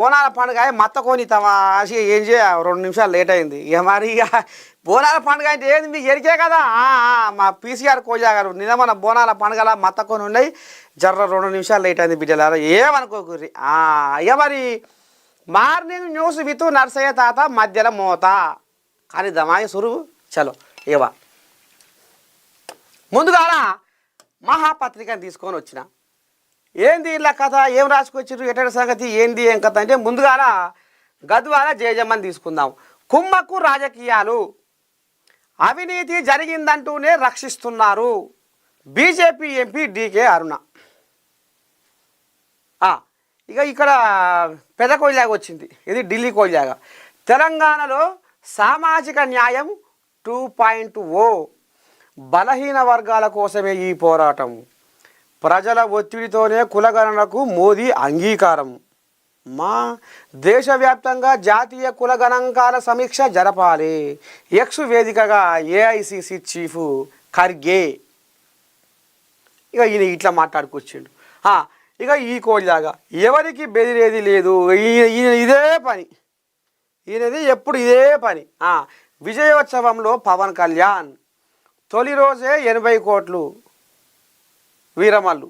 బోనాల పండుగ మత్త కొని తమాసి ఏం చేయ 2 నిమిషాలు లేట్ అయింది. ఇక మరి ఇక బోనాల పండుగ అంటే ఏంది మీకు ఎరికే కదా. మా పీసీఆర్ కోజా గారు నిన్న మన బోనాల పండుగల మత్త కొని ఉన్నాయి. జర్ర 2 నిమిషాలు లేట్ అయింది బిడ్డలారా, ఏమనుకోకుర్రి. ఇక మరి మార్నింగ్ న్యూస్ విత్ నర్సయ్య తాత మధ్యలో మోత కానీ దమాయి సురువు చలో. ఇవా ముందుగా మహాపత్రికను తీసుకొని వచ్చిన. ఏంది ఇలా కథ, ఏం రాసుకొచ్చారు, ఎటువంటి సంగతి ఏంది ఏం కథ అంటే ముందుగాల గద్వాల జయజమ్మని తీసుకుందాం. కుమ్మక్కు రాజకీయాలు, అవినీతి జరిగిందంటూనే రక్షిస్తున్నారు బీజేపీ ఎంపీ డీకే అరుణ. ఇక ఇక్కడ పెద్ద కోయిలాగా వచ్చింది, ఇది ఢిల్లీ కోయిలాగా. తెలంగాణలో సామాజిక న్యాయం 2.0, బలహీన వర్గాల కోసమే ఈ పోరాటం, ప్రజల ఒత్తిడితోనే కులగణనకు మోదీ అంగీకారం, మా దేశవ్యాప్తంగా జాతీయ కులగణాంకాల సమీక్ష జరపాలి, ఎక్స్ వేదికగా ఏఐసిసి చీఫ్ ఖర్గే. ఇక ఈయన ఇట్లా మాట్లాడుకొచ్చిండు. ఇక ఈ కోడిలాగా ఎవరికి బెదిరేది లేదు, ఈయన ఇదే పని, ఈయనది ఎప్పుడు ఇదే పని. విజయోత్సవంలో పవన్ కళ్యాణ్ తొలి రోజే 80 కోట్లు వీరమల్లు.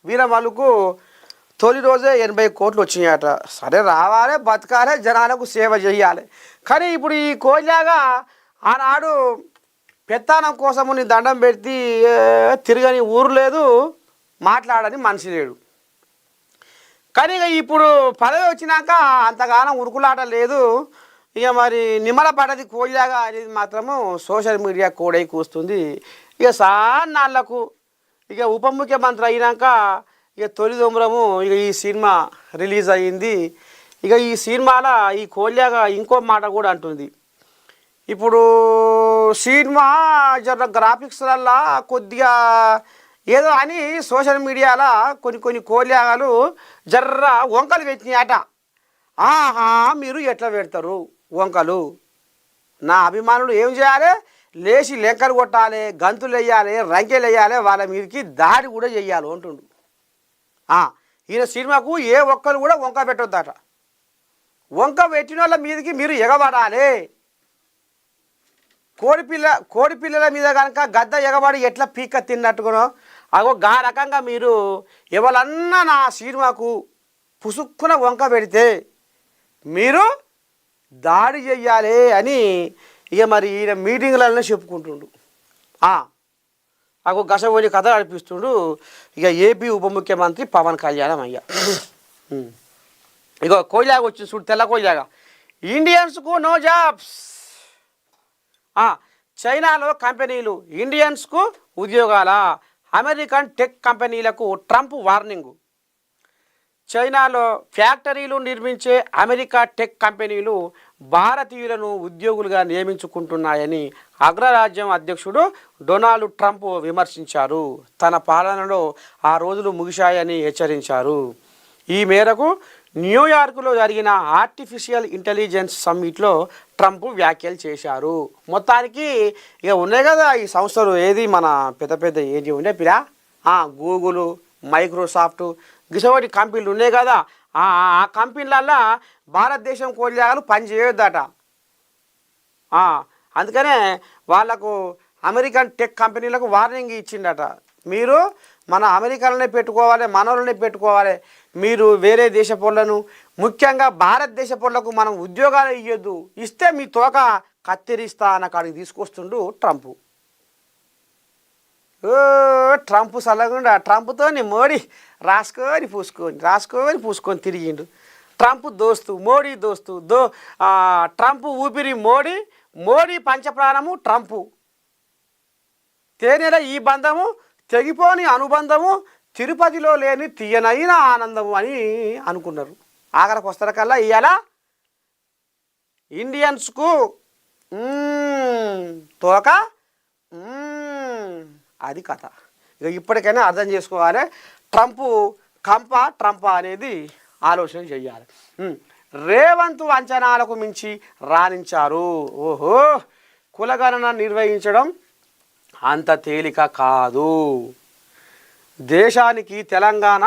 వీరమల్లుకు తొలి రోజే 80 కోట్లు వచ్చినాయట. సరే రావాలి, బతకాలి, జనాలకు సేవ చేయాలి. కానీ ఇప్పుడు ఈ కోయిలాగా ఆనాడు పెత్తానం కోసము నీ దండం పెట్టి తిరగని ఊరు లేదు, మాట్లాడని మనిషి లేడు. కానీ ఇక ఇప్పుడు పదవి వచ్చినాక అంతగానం ఉరుకులాట లేదు. ఇక మరి నిమ్మల పడ్డది కోయిలాగా అనేది మాత్రము సోషల్ మీడియా కోడై కూస్తుంది. ఇక సాన్నాళ్లకు ఇక ఉప ముఖ్యమంత్రి అయినాక ఇక తొలి దొమ్మరము ఇక ఈ సినిమా రిలీజ్ అయ్యింది. ఇక ఈ సినిమాలో ఈ కోయిలాగా ఇంకో మాట కూడా అంటుంది. ఇప్పుడు సినిమా జర గ్రాఫిక్స్లల్లా కొద్దిగా ఏదో అని సోషల్ మీడియాలో కొన్ని కోయిలాగాలు జర్ర వంకలు పెట్టినాయట. మీరు ఎట్లా పెడతారు వంకలు? నా అభిమానులు ఏం చేయాలి, లేచి లెంకలు కొట్టాలి, గంతులు వేయాలి, రంకెలు వేయాలి, వాళ్ళ మీదకి దాడి కూడా చెయ్యాలి అంటుండు. ఈయన సినిమాకు ఏ ఒక్కరు కూడా వంక పెట్టొద్దట. వంక పెట్టిన వాళ్ళ మీదకి మీరు ఎగబడాలి. కోడిపిల్లల మీద కనుక గద్ద ఎగబడి ఎట్లా పీక తిన్నట్టుకునో గా రకంగా మీరు ఎవరన్నా నా సినిమాకు పుసుక్కున వంక పెడితే మీరు దాడి చెయ్యాలి అని ఇక మరి ఈయన మీటింగ్లలో చెప్పుకుంటుండు. గసపోని కథ నడిపిస్తుండు ఇక ఏపీ ఉప ముఖ్యమంత్రి పవన్ కళ్యాణ్ అయ్యా. ఇక కోయిలాగా వచ్చింది చూడు, తెల్ల కోయిలాగా. ఇండియన్స్కు నో జాబ్స్, చైనాలో కంపెనీలు ఇండియన్స్కు ఉద్యోగాల, అమెరికన్ టెక్ కంపెనీలకు ట్రంప్ వార్నింగు. చైనాలో ఫ్యాక్టరీలు నిర్మించే అమెరికా టెక్ కంపెనీలు భారతీయులను ఉద్యోగులుగా నియమించుకుంటున్నాయని అగ్రరాజ్యం అధ్యక్షుడు డొనాల్డ్ ట్రంప్ విమర్శించారు. తన పాలనలో ఆ రోజులు ముగిశాయని హెచ్చరించారు. ఈ మేరకు న్యూయార్క్లో జరిగిన ఆర్టిఫిషియల్ ఇంటెలిజెన్స్ సమ్మిట్లో ట్రంప్ వ్యాఖ్యలు చేశారు. మొత్తానికి ఇక ఉన్నాయి కదా ఈ సంస్థలు, ఏది మన పెద్ద ఏది ఉండే పిరా గూగుల్, మైక్రోసాఫ్ట్, గిసోటి కంపెనీలు ఉన్నాయి కదా. ఆ కంపెనీలల్లో భారతదేశం కోయిలాగాలు పనిచేయొద్దట. అందుకనే వాళ్లకు అమెరికన్ టెక్ కంపెనీలకు వార్నింగ్ ఇచ్చిండట. మీరు మన అమెరికాలోనే పెట్టుకోవాలి, మనోళ్ళనే పెట్టుకోవాలి. మీరు వేరే దేశ పౌరులను, ముఖ్యంగా భారతదేశ పౌరులకు మనం ఉద్యోగాలు ఇవ్వద్దు, ఇస్తే మీ తోక కత్తిరిస్తా అన్న కాడికి తీసుకొస్తుండు ట్రంప్. ట్రంప్ సలగుండా ట్రంప్తో మోడీ రాసుకొని పూసుకొని తిరిగిండు. ట్రంప్ దోస్తు, మోడీ దోస్తు, ట్రంప్ ఊపిరి మోడీ, మోడీ పంచప్రాణము ట్రంపు. తేనెల ఈ బంధము తెగిపోని అనుబంధము, తిరుపతిలో లేని తీయనైన ఆనందము అని అనుకున్నారు. ఆఖరికి వస్తారు కల్లా ఇవాళ ఇండియన్స్కు తోక, అది కథ. ఇక ఇప్పటికైనా అర్థం చేసుకోవాలి, ట్రంప్ ట్రంప అనేది ఆలోచన చెయ్యాలి. రేవంత్ అంచనాలకు మించి రాణించారు. ఓహో, కులగణన నిర్వహించడం అంత తేలిక కాదు. దేశానికి తెలంగాణ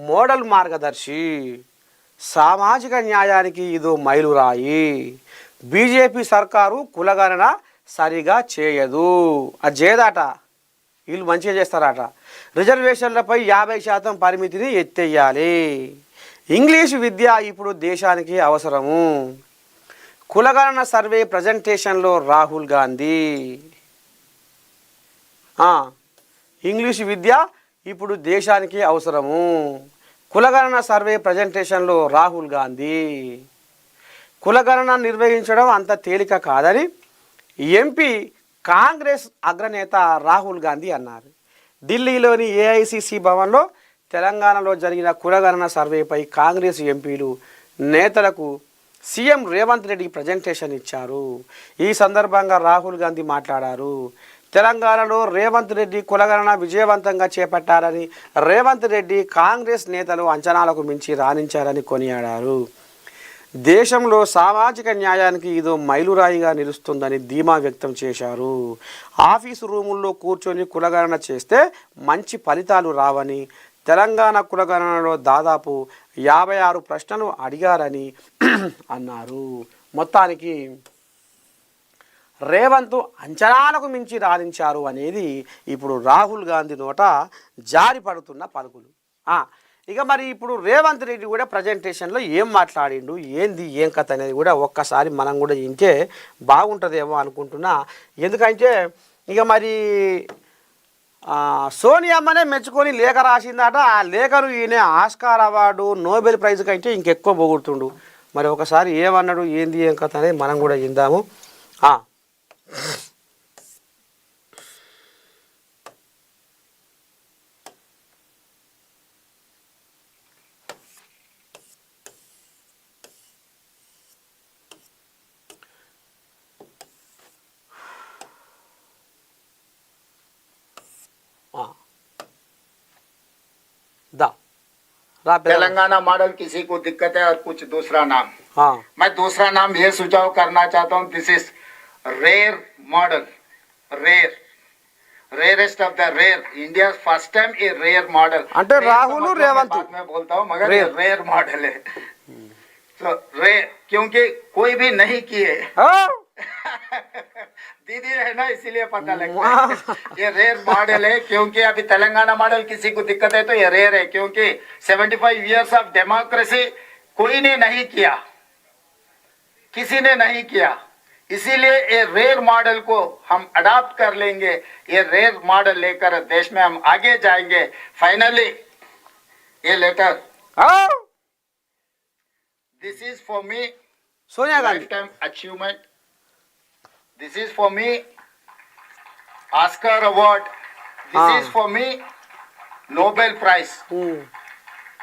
మోడల్ మార్గదర్శి. సామాజిక న్యాయానికి ఇదో మైలురాయి. బీజేపీ సర్కారు కులగణన సరిగా చేయదు. అది చేయదట, వీళ్ళు మంచిగా చేస్తారట. రిజర్వేషన్లపై 50% పరిమితిని ఎత్తేయాలి. ఇంగ్లీషు విద్య ఇప్పుడు దేశానికి అవసరము. కులగణన సర్వే ప్రజెంటేషన్లో రాహుల్ గాంధీ. ఇంగ్లీషు విద్య ఇప్పుడు దేశానికి అవసరము. కులగణన సర్వే ప్రజెంటేషన్లో రాహుల్ గాంధీ. కులగణన నిర్వహించడం అంత తేలిక కాదని ఎంపీ కాంగ్రెస్ అగ్రనేత రాహుల్ గాంధీ అన్నారు. ఢిల్లీలోని ఏఐసిసి భవన్లో తెలంగాణలో జరిగిన కులగణన సర్వేపై కాంగ్రెస్ ఎంపీలు నేతలకు సీఎం రేవంత్ రెడ్డి ప్రజెంటేషన్ ఇచ్చారు. ఈ సందర్భంగా రాహుల్ గాంధీ మాట్లాడారు. తెలంగాణలో రేవంత్ రెడ్డి కులగణన విజయవంతంగా చేపట్టారని, రేవంత్ రెడ్డి కాంగ్రెస్ నేతలు అంచనాలకు మించి రాణించారని కొనియాడారు. దేశంలో సామాజిక న్యాయానికి ఇదో మైలురాయిగా నిలుస్తుందని ధీమా వ్యక్తం చేశారు. ఆఫీసు రూముల్లో కూర్చొని కులగణన చేస్తే మంచి ఫలితాలు రావని, తెలంగాణ కులగణనలో దాదాపు 56 ప్రశ్నలు అడిగారని అన్నారు. మొత్తానికి రేవంత్ అంచనాలకు మించి రాణించారు అనేది ఇప్పుడు రాహుల్ గాంధీ నోట జారి పడుతున్న పలుకులు. ఇక మరి ఇప్పుడు రేవంత్ రెడ్డి కూడా ప్రజెంటేషన్లో ఏం మాట్లాడిండు, ఏంది ఏం కథ అనేది కూడా ఒక్కసారి మనం కూడా వింటే బాగుంటుందేమో అనుకుంటున్నా. ఎందుకంటే ఇక మరి సోనియమ్మనే మెచ్చుకొని లేఖ రాసిందట. ఆ లేఖను ఈయన ఆస్కార్ అవార్డు, నోబెల్ ప్రైజ్ కంటే ఇంకెక్కువ పొగుడుతుండు. మరి ఒకసారి ఏమన్నాడు, ఏంది ఏం కథ అనేది మనం కూడా విందాము. तेलंगाना मॉडल किसी को दिक्कत है और कुछ दूसरा नाम। मैं दूसरा नाम ये सुझाव करना चाहता हूँ, this is rare model, rarest of the rare, India first time a rare model. అంటే రాహుల్ రేవంత్ मैं बोलता हूँ मगर ये रेयर मॉडल है, तो रेयर क्योंकि कोई भी नहीं किए दीदी है ना, इसीलिए पता लगता है ये रेयर मॉडल है। क्योंकि अभी तेलंगाना मॉडल किसी को दिक्कत है तो ये रेयर है, क्योंकि 75 इयर्स ऑफ डेमोक्रेसी कोई ने नहीं किया, किसी ने नहीं किया, इसीलिए ये रेयर मॉडल को हम अडॉप्ट कर लेंगे। ये रेयर मॉडल लेकर देश में हम आगे जाएंगे। फाइनली ये letter, this is for me Sonia Gandhi life time achievement, this is for me Oscar award, this is for me Nobel prize।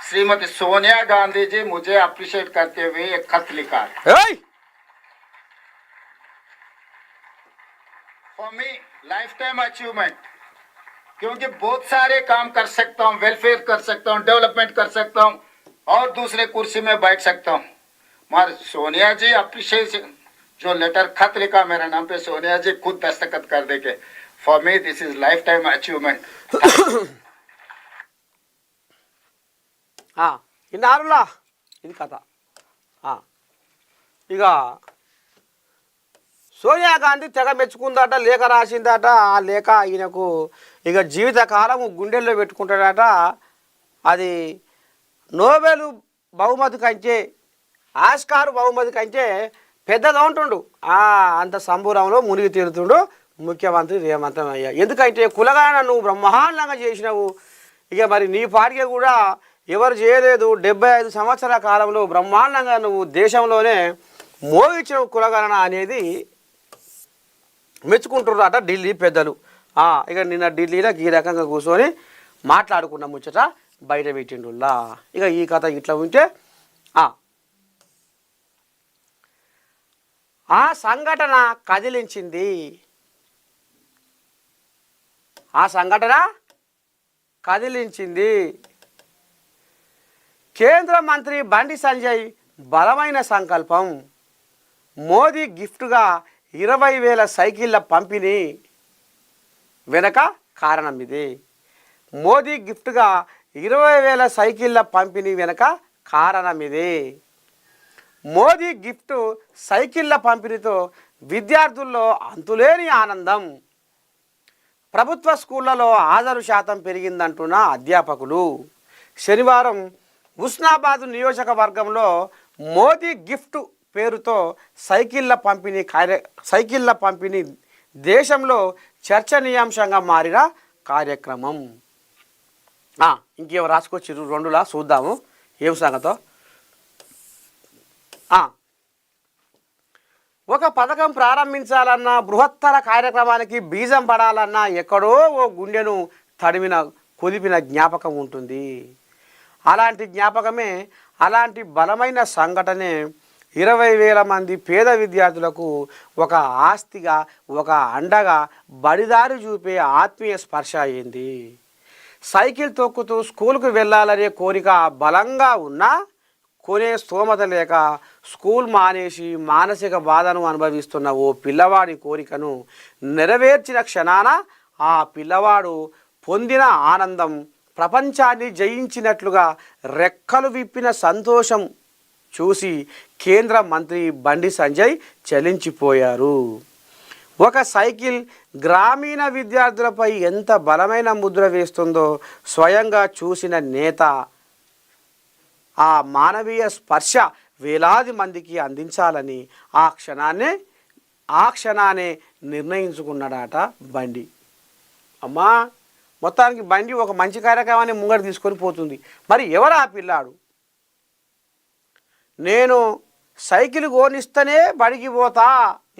Shrimati Sonia Gandhi ji मुझे अप्रिशिएट करते हुए एक खत लिखा for me life time achievement, क्योंकि बहुत सारे काम कर सकता हूँ, वेलफेयर कर सकता हूँ, डेवलपमेंट कर सकता हूँ और दूसरे कुर्सी में बैठ सकता हूँ, मगर सोनिया जी अप्रिशिएशन जो लेटर खत लिखा मेरे नाम पे, सोनिया जी खुद दस्तखत कर देंगे। For me this is life time achievement. ఇన్నారులా ఇది కథ. ఇక సోనియా గాంధీ తెగ మెచ్చుకుందట, లేఖ రాసిందట. ఆ లేఖ ఈయనకు ఇక జీవితకాలం గుండెల్లో పెట్టుకుంటాడట. అది నోబెల్ బహుమతి కంటే, ఆస్కార్ బహుమతి కంటే పెద్దగా ఉంటుండు. అంత సంబూరంలో మునిగి తీరుతుండు ముఖ్యమంత్రి రేవంత్ అయ్య. ఎందుకంటే కులగణన నువ్వు బ్రహ్మాండంగా చేసినావు. ఇక మరి నీ పార్టీ కూడా ఎవరు చేయలేదు. 75 సంవత్సరాల కాలంలో బ్రహ్మాండంగా నువ్వు దేశంలోనే మోగించిన కులగణన అనేది మెచ్చుకుంటున్నారట ఢిల్లీ పెద్దలు. ఇక నిన్న ఢిల్లీలో ఈ రకంగా కూర్చొని మాట్లాడుకున్న ముచ్చట బయట పెట్టిండుల్లా. ఇక ఈ కథ ఇట్లా ఉంటే ఆ సంఘటన కదిలించింది. కేంద్ర మంత్రి బండి సంజయ్ బలమైన సంకల్పం. మోదీ గిఫ్ట్గా 20,000 సైకిళ్ళ పంపిణీ వెనక కారణం ఇది. మోదీ గిఫ్ట్గా 20,000 సైకిళ్ళ పంపిణీ వెనక కారణం ఇదే. మోదీ గిఫ్ట్ సైకిళ్ళ పంపిణీతో విద్యార్థుల్లో అంతులేని ఆనందం. ప్రభుత్వ స్కూళ్లలో హాజరు శాతం పెరిగిందంటున్న అధ్యాపకులు. శనివారం హుస్నాబాద్ నియోజకవర్గంలో మోదీ గిఫ్ట్ పేరుతో సైకిళ్ళ పంపిణీ దేశంలో చర్చనీయాంశంగా మారిన కార్యక్రమం. ఇంకేమో రాసుకొచ్చిర్రు రెండులా, చూద్దాము ఏం సంగతో. ఒక పథకం ప్రారంభించాలన్నా, బృహత్తర కార్యక్రమానికి బీజం పడాలన్నా ఎక్కడో ఓ గుండెను కుదిపిన జ్ఞాపకం ఉంటుంది. అలాంటి జ్ఞాపకమే, అలాంటి బలమైన సంఘటనే 20,000 మంది పేద విద్యార్థులకు ఒక ఆస్తిగా, ఒక అండగా, బడిదారి చూపే ఆత్మీయ స్పర్శ అయింది. సైకిల్ తొక్కుతూ స్కూల్కు వెళ్ళాలనే కోరిక బలంగా ఉన్నా కొనే స్తోమత లేక స్కూల్ మానేసి మానసిక బాధను అనుభవిస్తున్న ఓ పిల్లవాడి కోరికను నెరవేర్చిన క్షణాన ఆ పిల్లవాడు పొందిన ఆనందం ప్రపంచాన్ని జయించినట్లుగా రెక్కలు విప్పిన సంతోషం చూసి కేంద్ర మంత్రి బండి సంజయ్ చలించిపోయారు. ఒక సైకిల్ గ్రామీణ విద్యార్థులపై ఎంత బలమైన ముద్ర వేస్తుందో స్వయంగా చూసిన నేత ఆ మానవీయ స్పర్శ వేలాది మందికి అందించాలని ఆ క్షణాన్నే నిర్ణయించుకున్నాడట బండి. అమ్మా, మొత్తానికి బండి ఒక మంచి కార్యక్రమాన్ని ముంగట తీసుకొని పోతుంది. మరి ఎవరు ఆ పిల్లాడు? నేను సైకిల్ కోనిస్తేనే బడికి పోతా,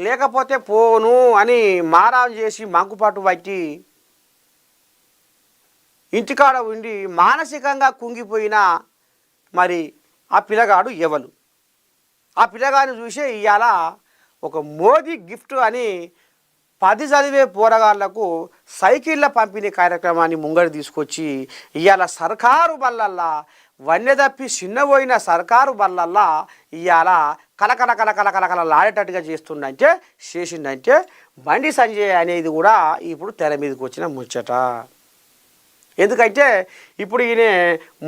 లేకపోతే పోను అని మారాం చేసి మంకుపట్టు పట్టి ఇంటికాడ ఉండి మానసికంగా కుంగిపోయిన మరి ఆ పిల్లగాడు ఎవరు? ఆ పిల్లగాడిని చూసే ఇవాళ ఒక మోదీ గిఫ్ట్ అని 10 చదివే పోరగాళ్లకు సైకిళ్ళ పంపిణీ కార్యక్రమాన్ని ముంగడి తీసుకొచ్చి ఇవాళ సర్కారు బల్లల్లా వన్నెదప్పి చిన్నపోయిన సర్కారు బల్లల్లా ఇవాళ కలకలలాడేటట్టుగా చేసిందంటే బండి సంజయ్ అనేది కూడా ఇప్పుడు తెర మీదకి వచ్చిన ముచ్చట. ఎందుకంటే ఇప్పుడు ఈయన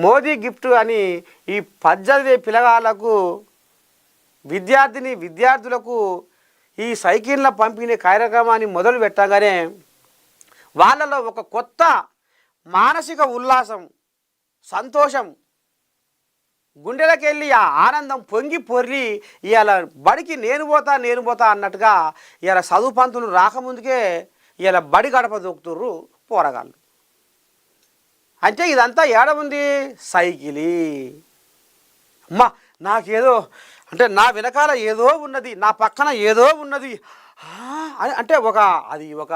మోదీ గిఫ్ట్ అని ఈ 10 చదివే పిల్లగాళ్ళకు విద్యార్థులకు ఈ సైకిళ్ళ పంపిణీ కార్యక్రమాన్ని మొదలు పెట్టగానే వాళ్ళలో ఒక కొత్త మానసిక ఉల్లాసం, సంతోషం, గుండెలకెళ్ళి ఆ ఆనందం పొంగి పొర్లి ఇవాళ బడికి నేను పోతా అన్నట్టుగా ఇవాళ చదువు పంతులు రాకముందుకే ఇవాళ బడి గడప దొక్కుతుర్రు పోరగాళ్ళు. అంటే ఇదంతా ఏడ ఉంది? సైకిలి. అమ్మా, నాకేదో అంటే నా వెనకాల ఏదో ఉన్నది, నా పక్కన ఏదో ఉన్నది అంటే అది ఒక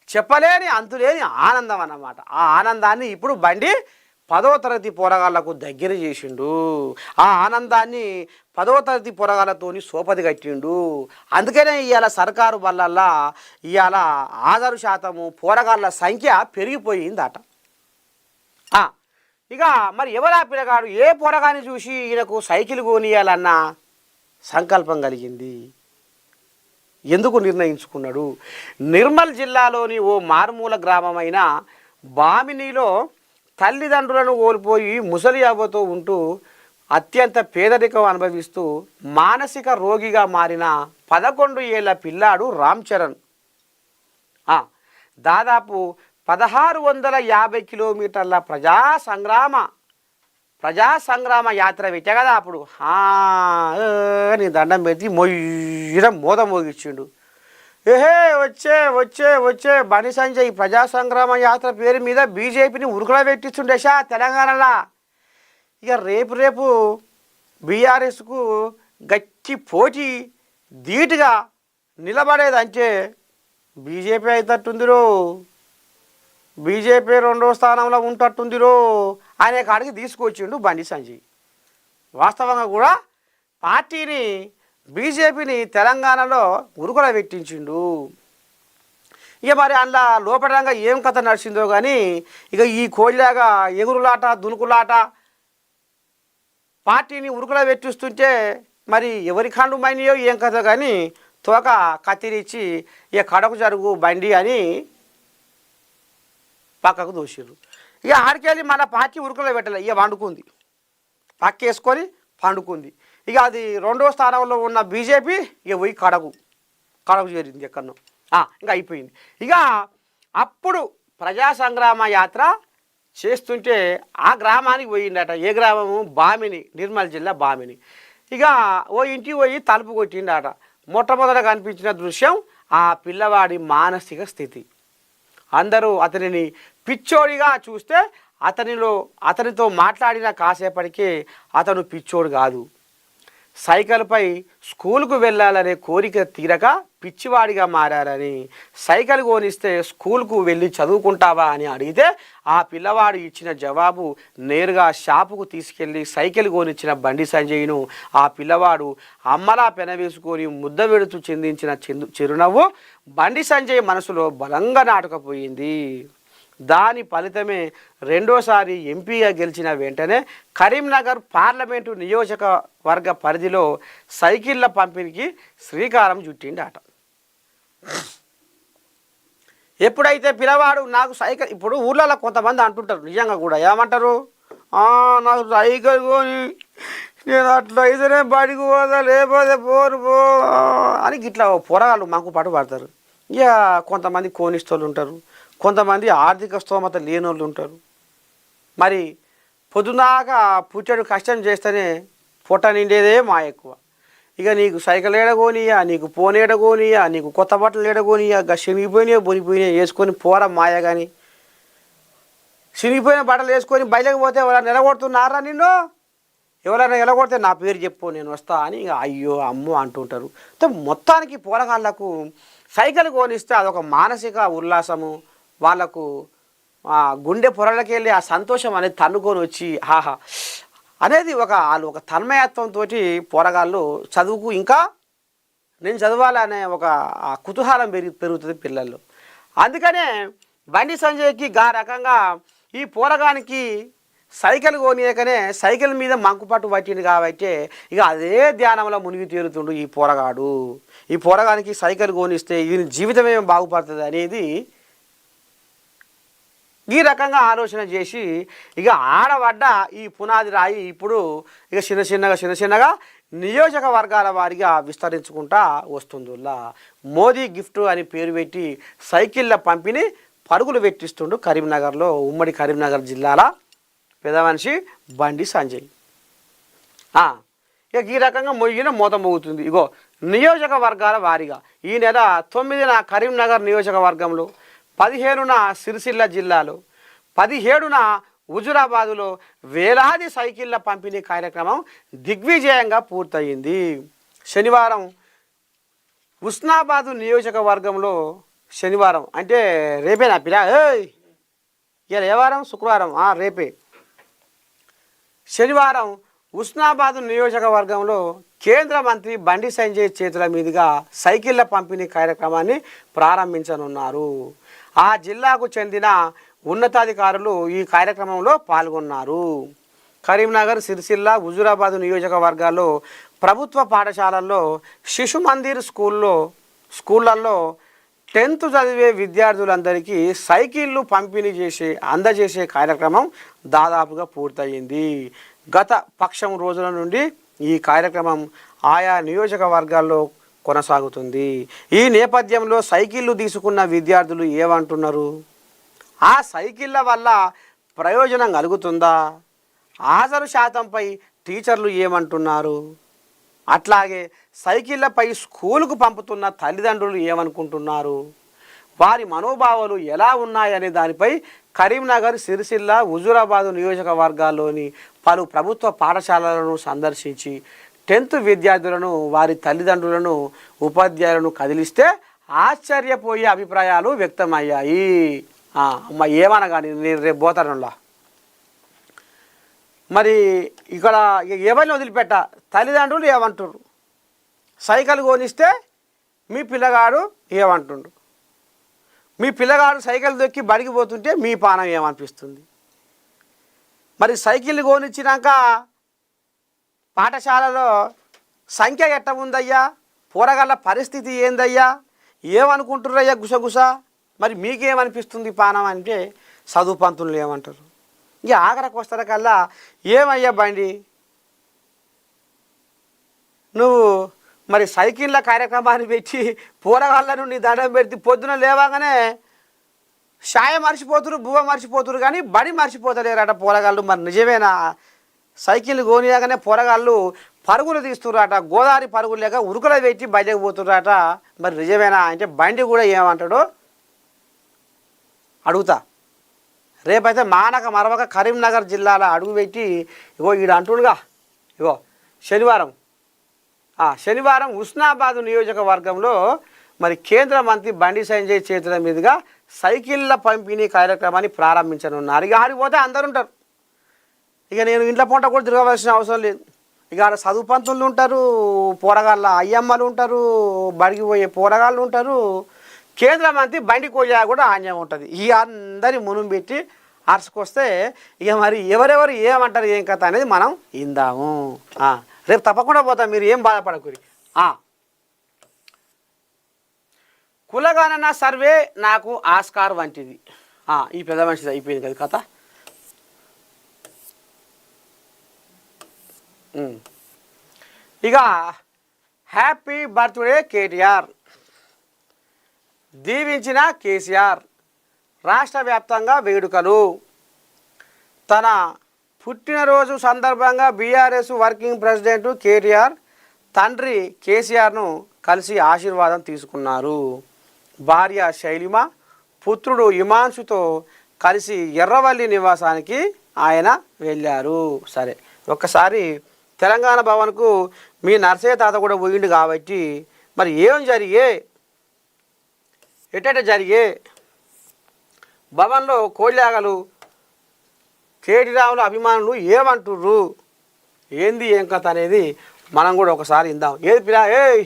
చెప్పలేని అంతులేని ఆనందం అన్నమాట. ఆ ఆనందాన్ని ఇప్పుడు బండి 10వ తరగతి పోరగాళ్లకు దగ్గర చేసిండు. ఆ ఆనందాన్ని 10వ తరగతి పోరగాళ్లతోని సోపది కట్టిండు. అందుకనే ఇవాళ సర్కారు బల్లల్లా ఇవాళ హాజరు శాతము పోరగాళ్ల సంఖ్య పెరిగిపోయిందట. ఇక మరి ఎవరా పిల్లగాడు? ఏ పోరగాని చూసి ఈయనకు సైకిల్ కొనియాలన్న సంకల్పం కలిగింది? ఎందుకు నిర్ణయించుకున్నాడు? నిర్మల్ జిల్లాలోని ఓ మారుమూల గ్రామమైన బామినిలో తల్లిదండ్రులను కోల్పోయి ముసలి అవ్వతో ఉంటూ అత్యంత పేదరికం అనుభవిస్తూ మానసిక రోగిగా మారిన 11 ఏళ్ల పిల్లాడు రామ్ చరణ్ దాదాపు 1650 కిలోమీటర్ల ప్రజా సంగ్రామ యాత్ర పెట్టా కదా అప్పుడు. నీ దండం పెట్టి మోద మోగిచ్చిండు. వచ్చే బండి సంజయ్ ప్రజా సంగ్రామ యాత్ర పేరు మీద బీజేపీని ఉరుకులా పెట్టిస్తుండేషా తెలంగాణలో. ఇక రేపు బీఆర్ఎస్కు గట్టి పోటీ ధీటుగా నిలబడేదంటే బీజేపీ అయితట్టుందిరో, బీజేపీ 2వ స్థానంలో ఉంటట్టుందిరో అనే కాడికి తీసుకొచ్చిండు బండి సంజయ్. వాస్తవంగా కూడా పార్టీని బీజేపీని తెలంగాణలో ఉరుకుల పెట్టించిండు. ఇక మరి అందులో లోపడంగా ఏం కథ నడిచిందో కానీ ఇక ఈ కోళ్ళగా ఎగురులాట దునుకులాట పార్టీని ఉరుకుల పెట్టిస్తుంటే మరి ఎవరి ఖండు మైనియో ఏం కథ కానీ తోక కత్తిరించి ఇక కడకు జరుగు బండి అని పక్కకు దోసిర్రు. ఇక ఆడికెళ్ళి మన పార్టీ ఉరుకులో పెట్టలే, ఇక వండుకుంది. పక్కేసుకొని పండుకుంది. ఇక అది రెండో స్థానంలో ఉన్న బీజేపీ ఇక పోయి కడకు చేరింది ఎక్కడనో, ఇంకా అయిపోయింది. ఇక అప్పుడు ప్రజా సంగ్రామ యాత్ర చేస్తుంటే ఆ గ్రామానికి పోయిండట. ఏ గ్రామము? బామిని, నిర్మల్ జిల్లా బామిని. ఇక ఓ ఇంటికి పోయి తలుపు కొట్టిండట. మొట్టమొదట కనిపించిన దృశ్యం ఆ పిల్లవాడి మానసిక స్థితి. అందరూ అతనిని పిచ్చోడిగా చూస్తే అతనితో మాట్లాడిన కాసేపటికే అతను పిచ్చోడు కాదు. సైకిల్పై స్కూలుకు వెళ్ళాలనే కోరిక తీరక పిచ్చివాడిగా మారారని, సైకిల్ కొనిస్తే స్కూల్కు వెళ్ళి చదువుకుంటావా అని అడిగితే ఆ పిల్లవాడు ఇచ్చిన జవాబు నేరుగా షాపుకు తీసుకెళ్ళి సైకిల్ కొనిచ్చిన బండి సంజయ్ను ఆ పిల్లవాడు అమ్మలా పెనవేసుకొని ముద్ద వెడుతూ చిందించిన చిరునవ్వు బండి సంజయ్ మనసులో బలంగా నాటుకుపోయింది. దాని ఫలితమే రెండోసారి ఎంపీగా గెలిచిన వెంటనే కరీంనగర్ పార్లమెంటు నియోజకవర్గ పరిధిలో సైకిళ్ళ పంపిణీకి శ్రీకారం చుట్టిండట. ఎప్పుడైతే పిల్లవాడు నాకు సైకిల్, ఇప్పుడు ఊళ్ళలో కొంతమంది అంటుంటారు నిజంగా కూడా, ఏమంటారు, నాకు సైకిల్ కొని నేను అట్లా అయితేనే బడికి పోదా లేకపోతే పో అని ఇట్లా పొరగాళ్ళు మాకు పట్టుబడతారు. ఇక కొంతమంది కోనిస్తోళ్ళు ఉంటారు, కొంతమంది ఆర్థిక స్తోమత లేనోళ్ళు ఉంటారు. మరి పొద్దున్నాక పుట్టడు కష్టం చేస్తేనే పొట్ట నిండేదే మా ఎక్కువ. ఇక నీకు సైకిల్ ఏడగోనియా, నీకు ఫోన్ ఏడగోనియా, నీకు కొత్త బట్టలు ఏడగోనియా, శనిగిపోయినాయో బొనిపోయినాయో వేసుకొని పోరా మాయ. కానీ శనిగిపోయిన బట్టలు వేసుకొని బయటకు పోతే ఎవరైనా నిలగొడుతున్నారా నిన్ను? ఎవరైనా నిలగొడితే నా పేరు చెప్పు నేను వస్తా అని ఇక అయ్యో అమ్మో అంటుంటారు. మొత్తానికి పోరగాళ్ళకు సైకిల్ కొనిస్తే అదొక మానసిక ఉల్లాసము, వాళ్ళకు గుండె పొరలకి వెళ్ళి ఆ సంతోషం అనేది తన్నుకొని వచ్చి ఆహా అనేది వాళ్ళు ఒక తన్మయత్వంతో పోరగాళ్ళు చదువుకు ఇంకా నేను చదవాలనే ఒక కుతూహలం పెరుగుతుంది పిల్లల్లో. అందుకనే బండి సంజయ్కి గా రకంగా ఈ పోరగానికి సైకిల్ కొనియకనే సైకిల్ మీద మంకుపట్టు పట్టింది కాబట్టి ఇక అదే ధ్యానంలో మునిగి తేలుతుండు ఈ పోరగాడు. ఈ పోరగానికి సైకిల్ కొనిస్తే ఈయన జీవితం ఏం బాగుపడుతుంది అనేది ఈ రకంగా ఆలోచన చేసి ఇక ఆడబడ్డ ఈ పునాది రాయి ఇప్పుడు ఇక చిన్న చిన్నగా నియోజకవర్గాల వారిగా విస్తరించుకుంటా వస్తుందిలా. మోదీ గిఫ్ట్ అని పేరు పెట్టి సైకిళ్ళ పంపిణీ పరుగులు పెట్టిస్తుండు కరీంనగర్లో, ఉమ్మడి కరీంనగర్ జిల్లాల పెద్ద మనిషి బండి సంజయ్. ఇక ఈ రకంగా మొయ్యిన మూత మోగుతుంది. ఇగో నియోజకవర్గాల వారిగా ఈ నెల 9న కరీంనగర్ నియోజకవర్గంలో, 15న సిరిసిల్ల జిల్లాలో, 17న హుజురాబాదులో వేలాది సైకిళ్ళ పంపిణీ కార్యక్రమం దిగ్విజయంగా పూర్తయింది. శనివారం హుస్నాబాదు నియోజకవర్గంలో, శనివారం అంటే రేపేనా పిల్ల? ఇలా ఏ వారం? శుక్రవారం, రేపే. శనివారం హుస్నాబాదు నియోజకవర్గంలో కేంద్ర మంత్రి బండి సంజయ్ చేతుల మీదుగా సైకిళ్ళ పంపిణీ కార్యక్రమాన్ని ప్రారంభించనున్నారు. ఆ జిల్లాకు చెందిన ఉన్నతాధికారులు ఈ కార్యక్రమంలో పాల్గొన్నారు. కరీంనగర్, సిరిసిల్ల, హుజురాబాదు నియోజకవర్గాల్లో ప్రభుత్వ పాఠశాలల్లో, శిశు మందిర్ స్కూళ్ళల్లో 10th చదివే విద్యార్థులందరికీ సైకిళ్ళు పంపిణీ అందజేసే కార్యక్రమం దాదాపుగా పూర్తయింది. గత పక్షం రోజుల నుండి ఈ కార్యక్రమం ఆయా నియోజకవర్గాల్లో కొనసాగుతుంది. ఈ నేపథ్యంలో సైకిళ్ళు తీసుకున్న విద్యార్థులు ఏమంటున్నారు? ఆ సైకిళ్ళ వల్ల ప్రయోజనం కలుగుతుందా? హాజరు శాతంపై టీచర్లు ఏమంటున్నారు? అట్లాగే సైకిళ్ళపై స్కూలుకు పంపుతున్న తల్లిదండ్రులు ఏమనుకుంటున్నారు? వారి మనోభావాలు ఎలా ఉన్నాయనే దానిపై కరీంనగర్, సిరిసిల్ల, హుజురాబాదు నియోజకవర్గాల్లోని పలు ప్రభుత్వ పాఠశాలలను సందర్శించి 10th విద్యార్థులను, వారి తల్లిదండ్రులను, ఉపాధ్యాయులను కదిలిస్తే ఆశ్చర్యపోయే అభిప్రాయాలు వ్యక్తమయ్యాయి. అమ్మ ఏమనగా నేను రేపు పోతానులా. మరి ఇక్కడ ఎవరిని వదిలిపెట్ట, తల్లిదండ్రులు ఏమంటున్నారు? సైకిల్ కొనిస్తే మీ పిల్లగాడు ఏమంటుండు? మీ పిల్లగాడు సైకిల్ దొక్కి బడికి పోతుంటే మీ పానం ఏమనిపిస్తుంది? మరి సైకిల్ కొనిచ్చినాక పాఠశాలలో సంఖ్య ఎట్ట ఉందయ్యా? పోరగాళ్ళ పరిస్థితి ఏందయ్యా? ఏమనుకుంటున్నారయ్యా గుసగుస? మరి మీకేమనిపిస్తుంది పానం అంటే చదువు పంతులు ఏమంటారు? ఇక ఆఖరికి వస్తారకల్లా ఏమయ్యా బండి నువ్వు మరి సైకిళ్ళ కార్యక్రమాన్ని పెట్టి పోరగాళ్ళను నీ దండం పెడితే పొద్దున లేవగానే షాయ మర్చిపోతురు, బువ్వ మర్చిపోతురు, కానీ బడి మర్చిపోతలేరట పోరగాళ్ళు. మరి నిజమేనా? సైకిల్ కోనియాగానే పోరగాళ్ళు పరుగులు తీస్తుర్రట, గోదావరి పరుగులు లేక ఉరుకుల పెట్టి బయటకు పోతుర్రట. మరి నిజమేనా అంటే బండి కూడా ఏమంటాడో అడుగుతా. రేపైతే మానక మరవక కరీంనగర్ జిల్లాలో అడుగు పెట్టి ఇగో ఈడు అంటుండగా ఇగో శనివారం హుస్నాబాద్ నియోజకవర్గంలో మరి కేంద్ర మంత్రి బండి సంజయ్ చేతుల మీదుగా సైకిళ్ళ పంపిణీ కార్యక్రమాన్ని ప్రారంభించనున్నారు. ఇక ఆడికి పోతే అందరు ఉంటారు. ఇక నేను ఇంట్లో పూట కూడా తిరగవలసిన అవసరం లేదు. ఇక ఆడ చదువు పంతులు ఉంటారు, పోరగాళ్ళ అయ్యమ్మలు ఉంటారు, బడికి పోయే పోరగాళ్ళు ఉంటారు, కేంద్ర మంత్రి బండి కోజా కూడా ఆన్యం ఉంటుంది. ఈ అందరి మునుం పెట్టి అరుచుకొస్తే ఇక మరి ఎవరెవరు ఏమంటారు ఏం కథ అనేది మనం ఇందాము. రేపు తప్పకుండా పోతాం, మీరు ఏం బాధపడకూరి. కులగణన సర్వే నాకు ఆస్కార్ వంటిది. ఈ పెద్ద మనిషిది అయిపోయింది కదా కథ. ఇక హ్యాపీ బర్త్డే కేటీఆర్, దీవించిన కేసీఆర్, రాష్ట్ర వ్యాప్తంగా వేడుకలు. తన పుట్టినరోజు సందర్భంగా బీఆర్ఎస్ వర్కింగ్ ప్రెసిడెంట్ కేటీఆర్ తండ్రి కేసీఆర్ను కలిసి ఆశీర్వాదం తీసుకున్నారు. భార్య శైలిమ, పుత్రుడు హిమాంశుతో కలిసి ఎర్రవల్లి నివాసానికి ఆయన వెళ్ళారు. సరే, ఒక్కసారి తెలంగాణ భవన్కు మీ నర్సయ్య తాత కూడా పోయిండు కాబట్టి మరి ఏం జరిగే ఎట్ట జరిగే భవన్లో కోళ్ళాగలు కేటీ రాముల అభిమానులు ఏమంటుర్రు, ఏంది ఏం కథ అనేది మనం కూడా ఒకసారి ఇందాం. ఏది పిల్ల ఏయ్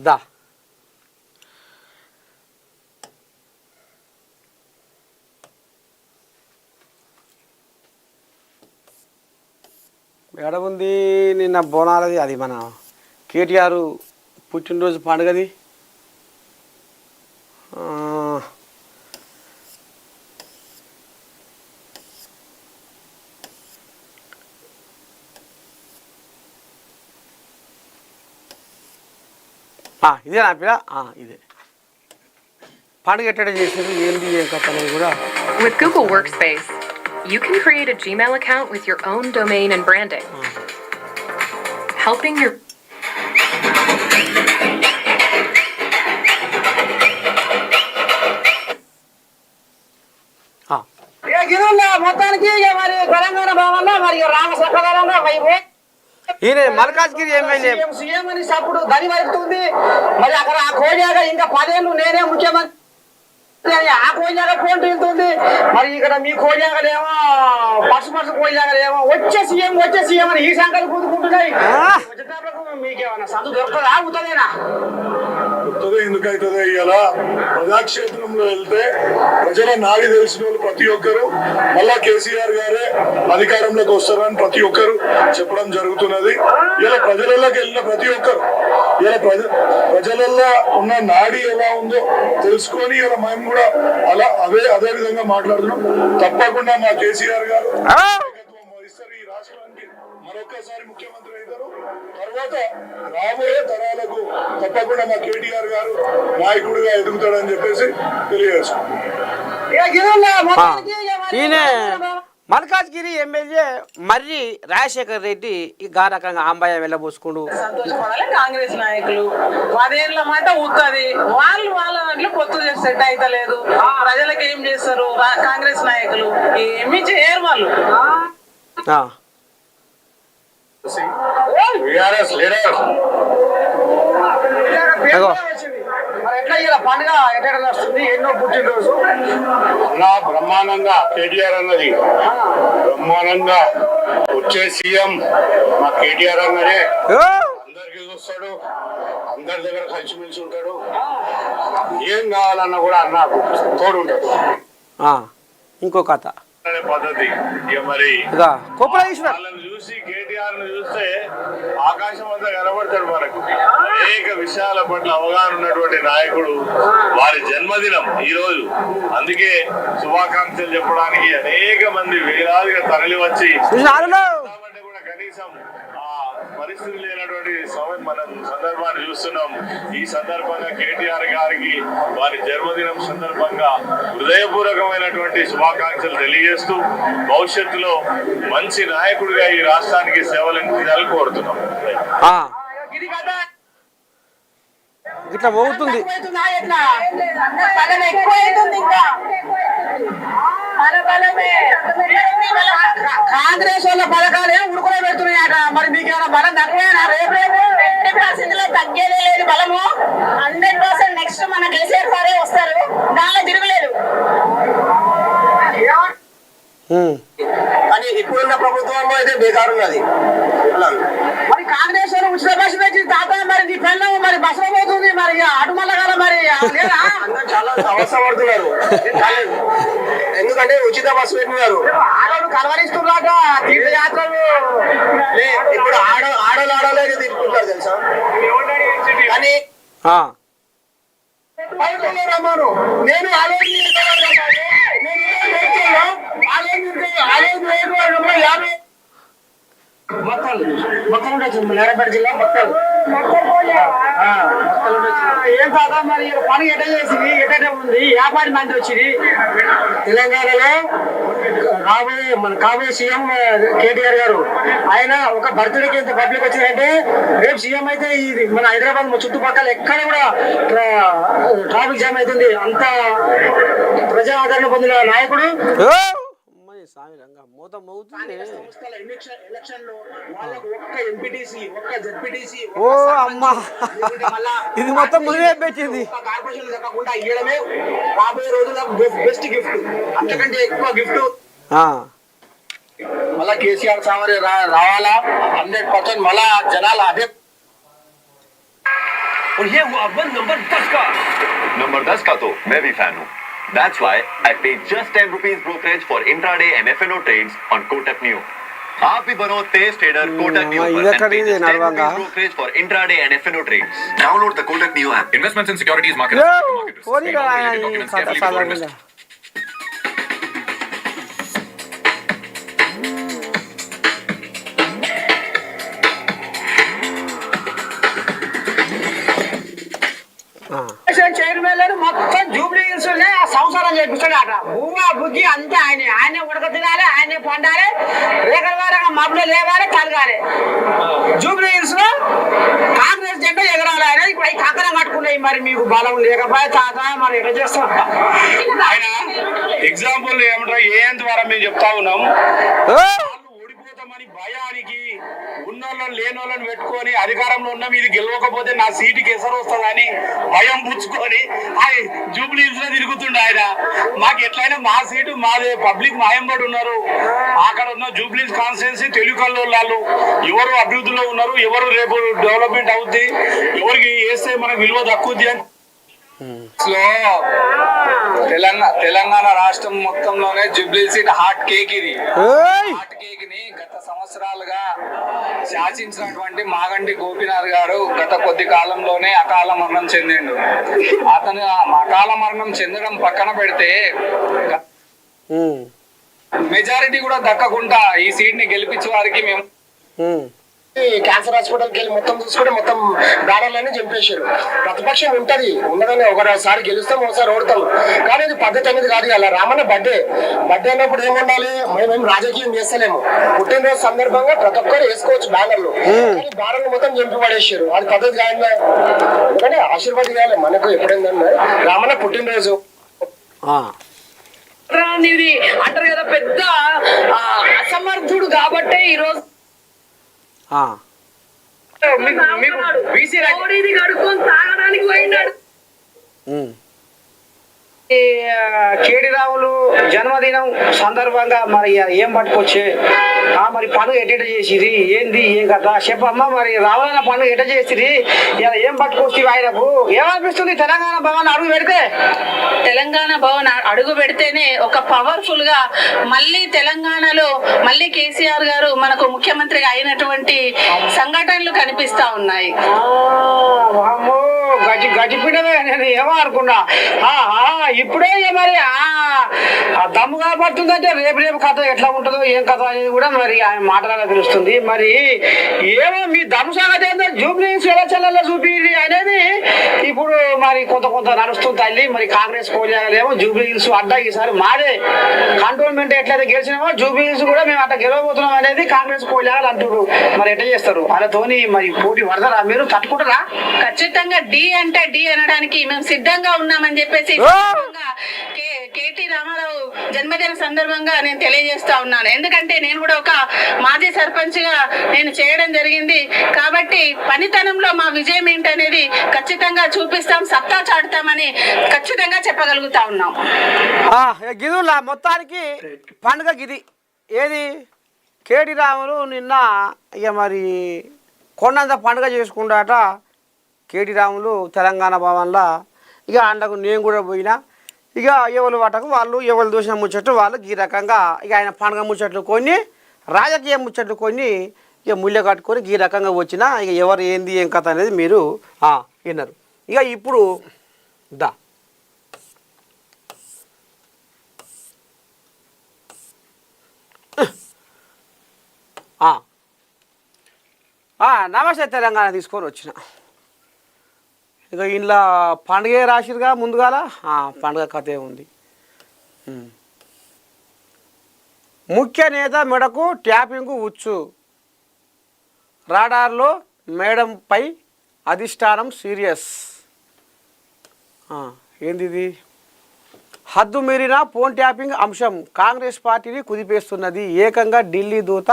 దా ఎక్కడ ఉంది నిన్న బోనాలది, అది మన కేటీఆర్ పుట్టినరోజు పండుగది. ఇదే నా పిల్ల, ఇదే పండుగ ఎట్ట చేసేది ఏంటి ఏం కథ అనేది కూడా. With Google Workspace, you can create a Gmail account with your own domain and branding, helping your మొత్తానికి మరి తెలంగాణ భవన్లో మరి రామసక్కదనంగా ఈయన మల్కాజ్గిరి ఎమ్మెల్యే సీఎం అని అప్పుడు దని వరుతుంది. మరి అక్కడ ఆ కోజాగా ఇంకా 10 ఏళ్ళు నేనే ముఖ్యమంత్రి, ఆ కోజాగా ఫోన్ వెళ్తుంది. మరి ఇక్కడ మీ కోజాగలేమో పసు కోజాగలేమో వచ్చే సీఎం అని ఈ సంఖ్యలు కూతుకుంటున్నాయి. మీకేమన్నా సందు దొరుకుతుంది ఆగుతుందేనా? ఎందుకైతుందో ఇలా ప్రజాక్షేత్రంలో వెళ్తే ప్రజల నాడి తెలిసిన వాళ్ళు ప్రతి ఒక్కరు మళ్ళా కేసీఆర్ గారే అధికారంలోకి వస్తారని ప్రతి ఒక్కరు చెప్పడం జరుగుతున్నది. ఇలా ప్రజలలోకి వెళ్ళిన ప్రతి ఒక్కరు ఇలా ప్రజలలో ఉన్న నాడి ఎలా ఉందో తెలుసుకొని ఇలా మేము కూడా అదే విధంగా మాట్లాడుతున్నాం. తప్పకుండా మా కేసీఆర్ గారు ఈ రాష్ట్రానికి మరొకసారి ముఖ్యమంత్రి అవుతారు. తర్వాత రాబోయే తరాలకు తప్పకుండా మా కేటీఆర్ గారు నాయకుడిగా ఎదుగుతాడని చెప్పేసి తెలియజేసుకుంటాం. మల్కాజ్గిరి ఎమ్మెల్యే మర్రి రాజశేఖర్ రెడ్డి ఈ రకంగా ఆంబాయ వెళ్ళబోసుకుండు. సంతోషపడాలి కాంగ్రెస్ నాయకులు 10 ఏళ్ళ మాట ఊతుంది. వాళ్ళ దాంట్లో పొత్తు సెట్ అయితే లేదు. ప్రజలకు ఏం చేస్తారు కాంగ్రెస్ నాయకులు? ఏమి చేయరు వాళ్ళు. పండుగ ఎట్లా వస్తుంది? ఎన్నో పుట్టినరోజు బ్రహ్మాండంగా కేటీఆర్ అన్నది బ్రహ్మాండంగా వచ్చే సీఎం మా కేటీఆర్ అన్నదే. అందరికి చూస్తాడు, అందరి దగ్గర కలిసిమెలిసి ఉంటాడు. ఏం కావాలన్నా కూడా అన్న తోడు ఉంటాడు. ఇంకో కథ అనే పద్ధతి ఇక మరి ఇదా కొప్పుల ఈశ్వర్ వాళ్ళని చూసి కేటీఆర్ ను చూస్తే ఆకాశం అంతా కనబడతాడు మనకు. అనేక విషయాల పట్ల అవగాహన ఉన్నటువంటి నాయకుడు. వారి జన్మదినం ఈ రోజు, అందుకే శుభాకాంక్షలు చెప్పడానికి అనేక మంది వేలాదిగా తరలి వచ్చి కూడా కనీసం ఆ పరిస్థితి లేనటువంటి సమయం మనం సందర్భాన్ని చూస్తున్నాం. ఈ సందర్భంగా కేటీఆర్ గారికి వారి జన్మదినం సందర్భంగా హృదయపూర్వకమైనటువంటి శుభాకాంక్షలు తెలియజేస్తూ భవిష్యత్తులో మంచి నాయకుడిగా ఈ రాష్ట్రానికి సేవలు అందించాలని కోరుతున్నాం. ఇట్లా మోగుతుంది. కాంగ్రెస్ వాళ్ళ పథకాలే ఉడుకునే పెడుతున్నాయట. మరి మీకు ఏమైనా బలం తక్కువేనా? రేపు పరిస్థితిలో తగ్గేదే లేదు బలము. 100% నెక్స్ట్ మన కేసీఆర్ సారే వస్తారు, దానిలో తిరగలేదు. కానీ ఇప్పుడున్న ప్రభుత్వం అయితే బేకారు ఉన్నది. మరి కాంగ్రెస్ వాళ్ళు ఉచిత బస్సు పెట్టి తాత మరి నీ పిల్లలు మరి బస్సులో పోతుంది, మరి అటుమల్ల కదా మరి లేదా? అందరూ చాలా అవసరపడుతున్నారు. ఎందుకంటే ఉచిత బస్సు పెట్టినారు. ఆడవాళ్ళు కలవరిస్తున్నాక తీర్థయాత్రలు ఇప్పుడు ఆడలే తీసుకుంటారు తెలుసా. కానీ రమ్మను నేను నేరపేట జిల్లా ఏం కాదా మరి పని ఎట చేసింది, ఎట ఉంది, వ్యాపారి మంది వచ్చింది. తెలంగాణలో కాబోయే సీఎం కేటీఆర్ గారు, ఆయన ఒక బర్త్డేకి ఎంత పబ్లిక్ వచ్చిందంటే రేపు సీఎం అయితే ఇది మన హైదరాబాద్ చుట్టుపక్కల ఎక్కడ కూడా ట్రాఫిక్ జామ్ అవుతుంది. అంత ప్రజా ఆదరణ పొందిన నాయకుడు. ఓ అమ్మా, ఇది మొత్తం ముందే పెట్టింది. కార్పొరేషన్ దక్కకుండా ఇవ్వడమే రాబోయే రోజుల్లో బెస్ట్ గిఫ్ట్. అంతకంటే ఎక్కువ గిఫ్ట్ మళ్ళా కేసీఆర్ సామరే రావాలా. 100% మళ్ళా జనాలు అదే. और ये हुआ अब नंबर 10 का तो मैं भी फैन हूँ. That's why I pay just 10 rupees brokerage for intraday and FNO trades on Kotak Neo. आप भी बनो तेज ट्रेडर Kotak Neo पर and pay just 10 rupees brokerage for intraday and FNO trades. Download the Kotak Neo app. Investments in securities market. Documents carefully before investing. Chairman మొత్తం Jubilee hills సంసారం చేపిస్తాడట. భూమా బుద్ధి అంతా ఆయనే ఉడక తినాలి, ఆయనే పండాలి, రేఖల వారంగా మబ్బులు లేవాలి, కలగాలి. జూబ్లీ హిల్స్ లో కాంగ్రెస్ జెండా ఎగరాలి. ఆయన ఇప్పుడు అవి కాకర కట్టుకున్నాయి. మరి మీకు బలం లేకపోతే తాత మరి ఎట్లా చేస్తాం? ఆయన ఎగ్జాంపుల్ ఏమంటారు, ఏం ద్వారా మేము చెప్తా ఉన్నాం. ఓడిపోతామని భయానికి ఉన్నోళ్ళని లేనోళ్ళని పెట్టుకొని అధికారంలో ఉన్నాం, ఇది గెలవకపోతే నా సీటుకి ఎసరు వస్తుందని భయం పుచ్చుకొని జూబ్లీ హిల్స్ లో తిరుగుతుండే ఆయన. మాకు ఎట్లయినా మా సీటు మాదే, పబ్లిక్ మాయంబడి ఉన్నారు. అక్కడ ఉన్న జూబ్లీ హిల్స్ కాన్స్టిట్యున్సీ తెలుగు వాళ్ళు ఎవరు అభివృద్ధిలో ఉన్నారు, ఎవరు రేపు డెవలప్మెంట్ అవుద్ది, ఎవరికి వేస్తే మనకు విలువ దక్కుద్ది అని తెలంగాణ రాష్ట్రం మొత్తంలోనే జూబ్లీ సీట్ హాట్ కేక్. ఇది హాట్ కేక్ ని గత సంవత్సరాలుగా శాసించినటువంటి మాగంటి గోపీనాథ్ గారు గత కొద్ది కాలంలోనే అకాల మరణం చెందిండు. అతను అకాల మరణం చెందడం పక్కన పెడితే మెజారిటీ కూడా దక్కకుండా ఈ సీట్ ని గెలిపించే వారికి మేము క్యాన్సర్ హాస్పిటల్కి వెళ్ళి మొత్తం చూసుకుంటే మొత్తం బ్యానర్లన్నీ చంపేశారు. ప్రతిపక్షం ఉంటది, ఉన్నదని ఒకసారి గెలుస్తాం, ఒకసారి ఓడతాం. కానీ అది పద్ధతి అనేది కాదు. అలా రామన్న బర్త్డే అన్నప్పుడు ఏముండాలి, మేమేం రాజకీయం చేస్తలేము. పుట్టినరోజు సందర్భంగా ప్రతి ఒక్కరు వేసుకోవచ్చు బ్యానర్లు, కానీ బ్యానర్లు మొత్తం చంపి పడేసారు. అది పద్ధతి కాదు. ఎందుకంటే ఆశీర్వాదం కావాలి మనకు. ఎప్పుడైందంటే రామన్న పుట్టినరోజు అంటారు కదా, పెద్ద అసమర్థుడు కాబట్టే ఈరోజు కడుక్కొని తాగడానికి పోయినాడు. ఈ కేడి రావులు జన్మదినం సందర్భంగా మరి ఏం పట్టుకొచ్చి మరి పండుగ ఎట్ట చేసిరి ఏంది ఏం కదా చెప్పమ్మా మరి రావాలన్న పండుగ ఎట్ట చేసిరి ఇలా ఏం పట్టుకొచ్చి ఆయనకు ఏమనిపిస్తుంది తెలంగాణ భవన్ అడుగు పెడితే తెలంగాణ భవన్ అడుగు పెడితేనే ఒక పవర్ఫుల్ గా మళ్ళీ తెలంగాణలో మళ్ళీ కేసీఆర్ గారు మనకు ముఖ్యమంత్రిగా అయినటువంటి సంఘటనలు కనిపిస్తా ఉన్నాయి. గజిపిడమే నేను ఏమో అనుకున్నా ఇప్పుడే మరి దమ్ము కాబడుతుందంటే రేపు కథ ఎట్లా ఉంటుందో ఏం కథ అనేది కూడా మరి ఆయన మాటలలో తెలుస్తుంది. మరి ఏమో మీ దమ్ము సంగతి ఏంటో జూబ్లీస్ ఎలా చెల్లెల్లో చూపి అనేది ఇప్పుడు మరి కొంత నడుస్తుంది తల్లి. మరి కాంగ్రెస్ పోలేమో జూబ్లీస్ అడ్డా ఈసారి మాదే కంటోన్మెంట్ ఎట్లయితే గెలిచినామో జూబ్లీస్ కూడా మేము అట్లా గెలవబోతున్నాం అనేది కాంగ్రెస్ పోలేయాలి అంటారు. మరి ఎట్లా చేస్తారు వాళ్ళతోని మరి పోటీ పడతారా మీరు తట్టుకుంటారా? ఖచ్చితంగా డి అంటే డి అనడానికి మేము సిద్ధంగా ఉన్నామని చెప్పేసి కేటీ రామారావు జన్మదిన సందర్భంగా నేను తెలియజేస్తా ఉన్నాను. ఎందుకంటే నేను కూడా ఒక మాజీ సర్పంచ్ గా నేను చేయడం జరిగింది కాబట్టి పనితనంలో మా విజయం ఏంటనేది ఖచ్చితంగా చూపిస్తాం, సత్తా చాటుతామని ఖచ్చితంగా చెప్పగలుగుతా ఉన్నాం. గిదులా మొత్తానికి పండుగ గిది ఏది కేడి రాములు నిన్న ఇక మరి కొండంత పండుగ చేసుకుంటాట. కేటీ రాములు తెలంగాణ భవన్లో ఇక అండకు నేను కూడా పోయినా ఇక ఎవరు వాటకు వాళ్ళు ఎవరు దోషం ముచ్చట్లు వాళ్ళు ఈ రకంగా ఇక ఆయన పండుగ ముచ్చట్లు కొన్ని రాజకీయ ముచ్చట్లు కొన్ని ఇక ముళ్ళ కట్టుకొని ఈ రకంగా వచ్చినా ఇక ఎవరు ఏంది ఏం కథ అనేది మీరు విన్నారు. ఇక ఇప్పుడు దా నమస్తే తెలంగాణ తీసుకొని వచ్చిన. ఇక ఇంట్లో పండుగ రాసిరుగా ముందుగాల పండుగ కథే ఉంది. ముఖ్య నేత మెడకు ట్యాపింగ్ ఉచ్చు, రాడార్లో మేడంపై అధిష్టానం సీరియస్. ఏంది ఇది? హద్దు మీరిన ఫోన్ ట్యాపింగ్ అంశం కాంగ్రెస్ పార్టీని కుదిపేస్తున్నది. ఏకంగా ఢిల్లీ దూత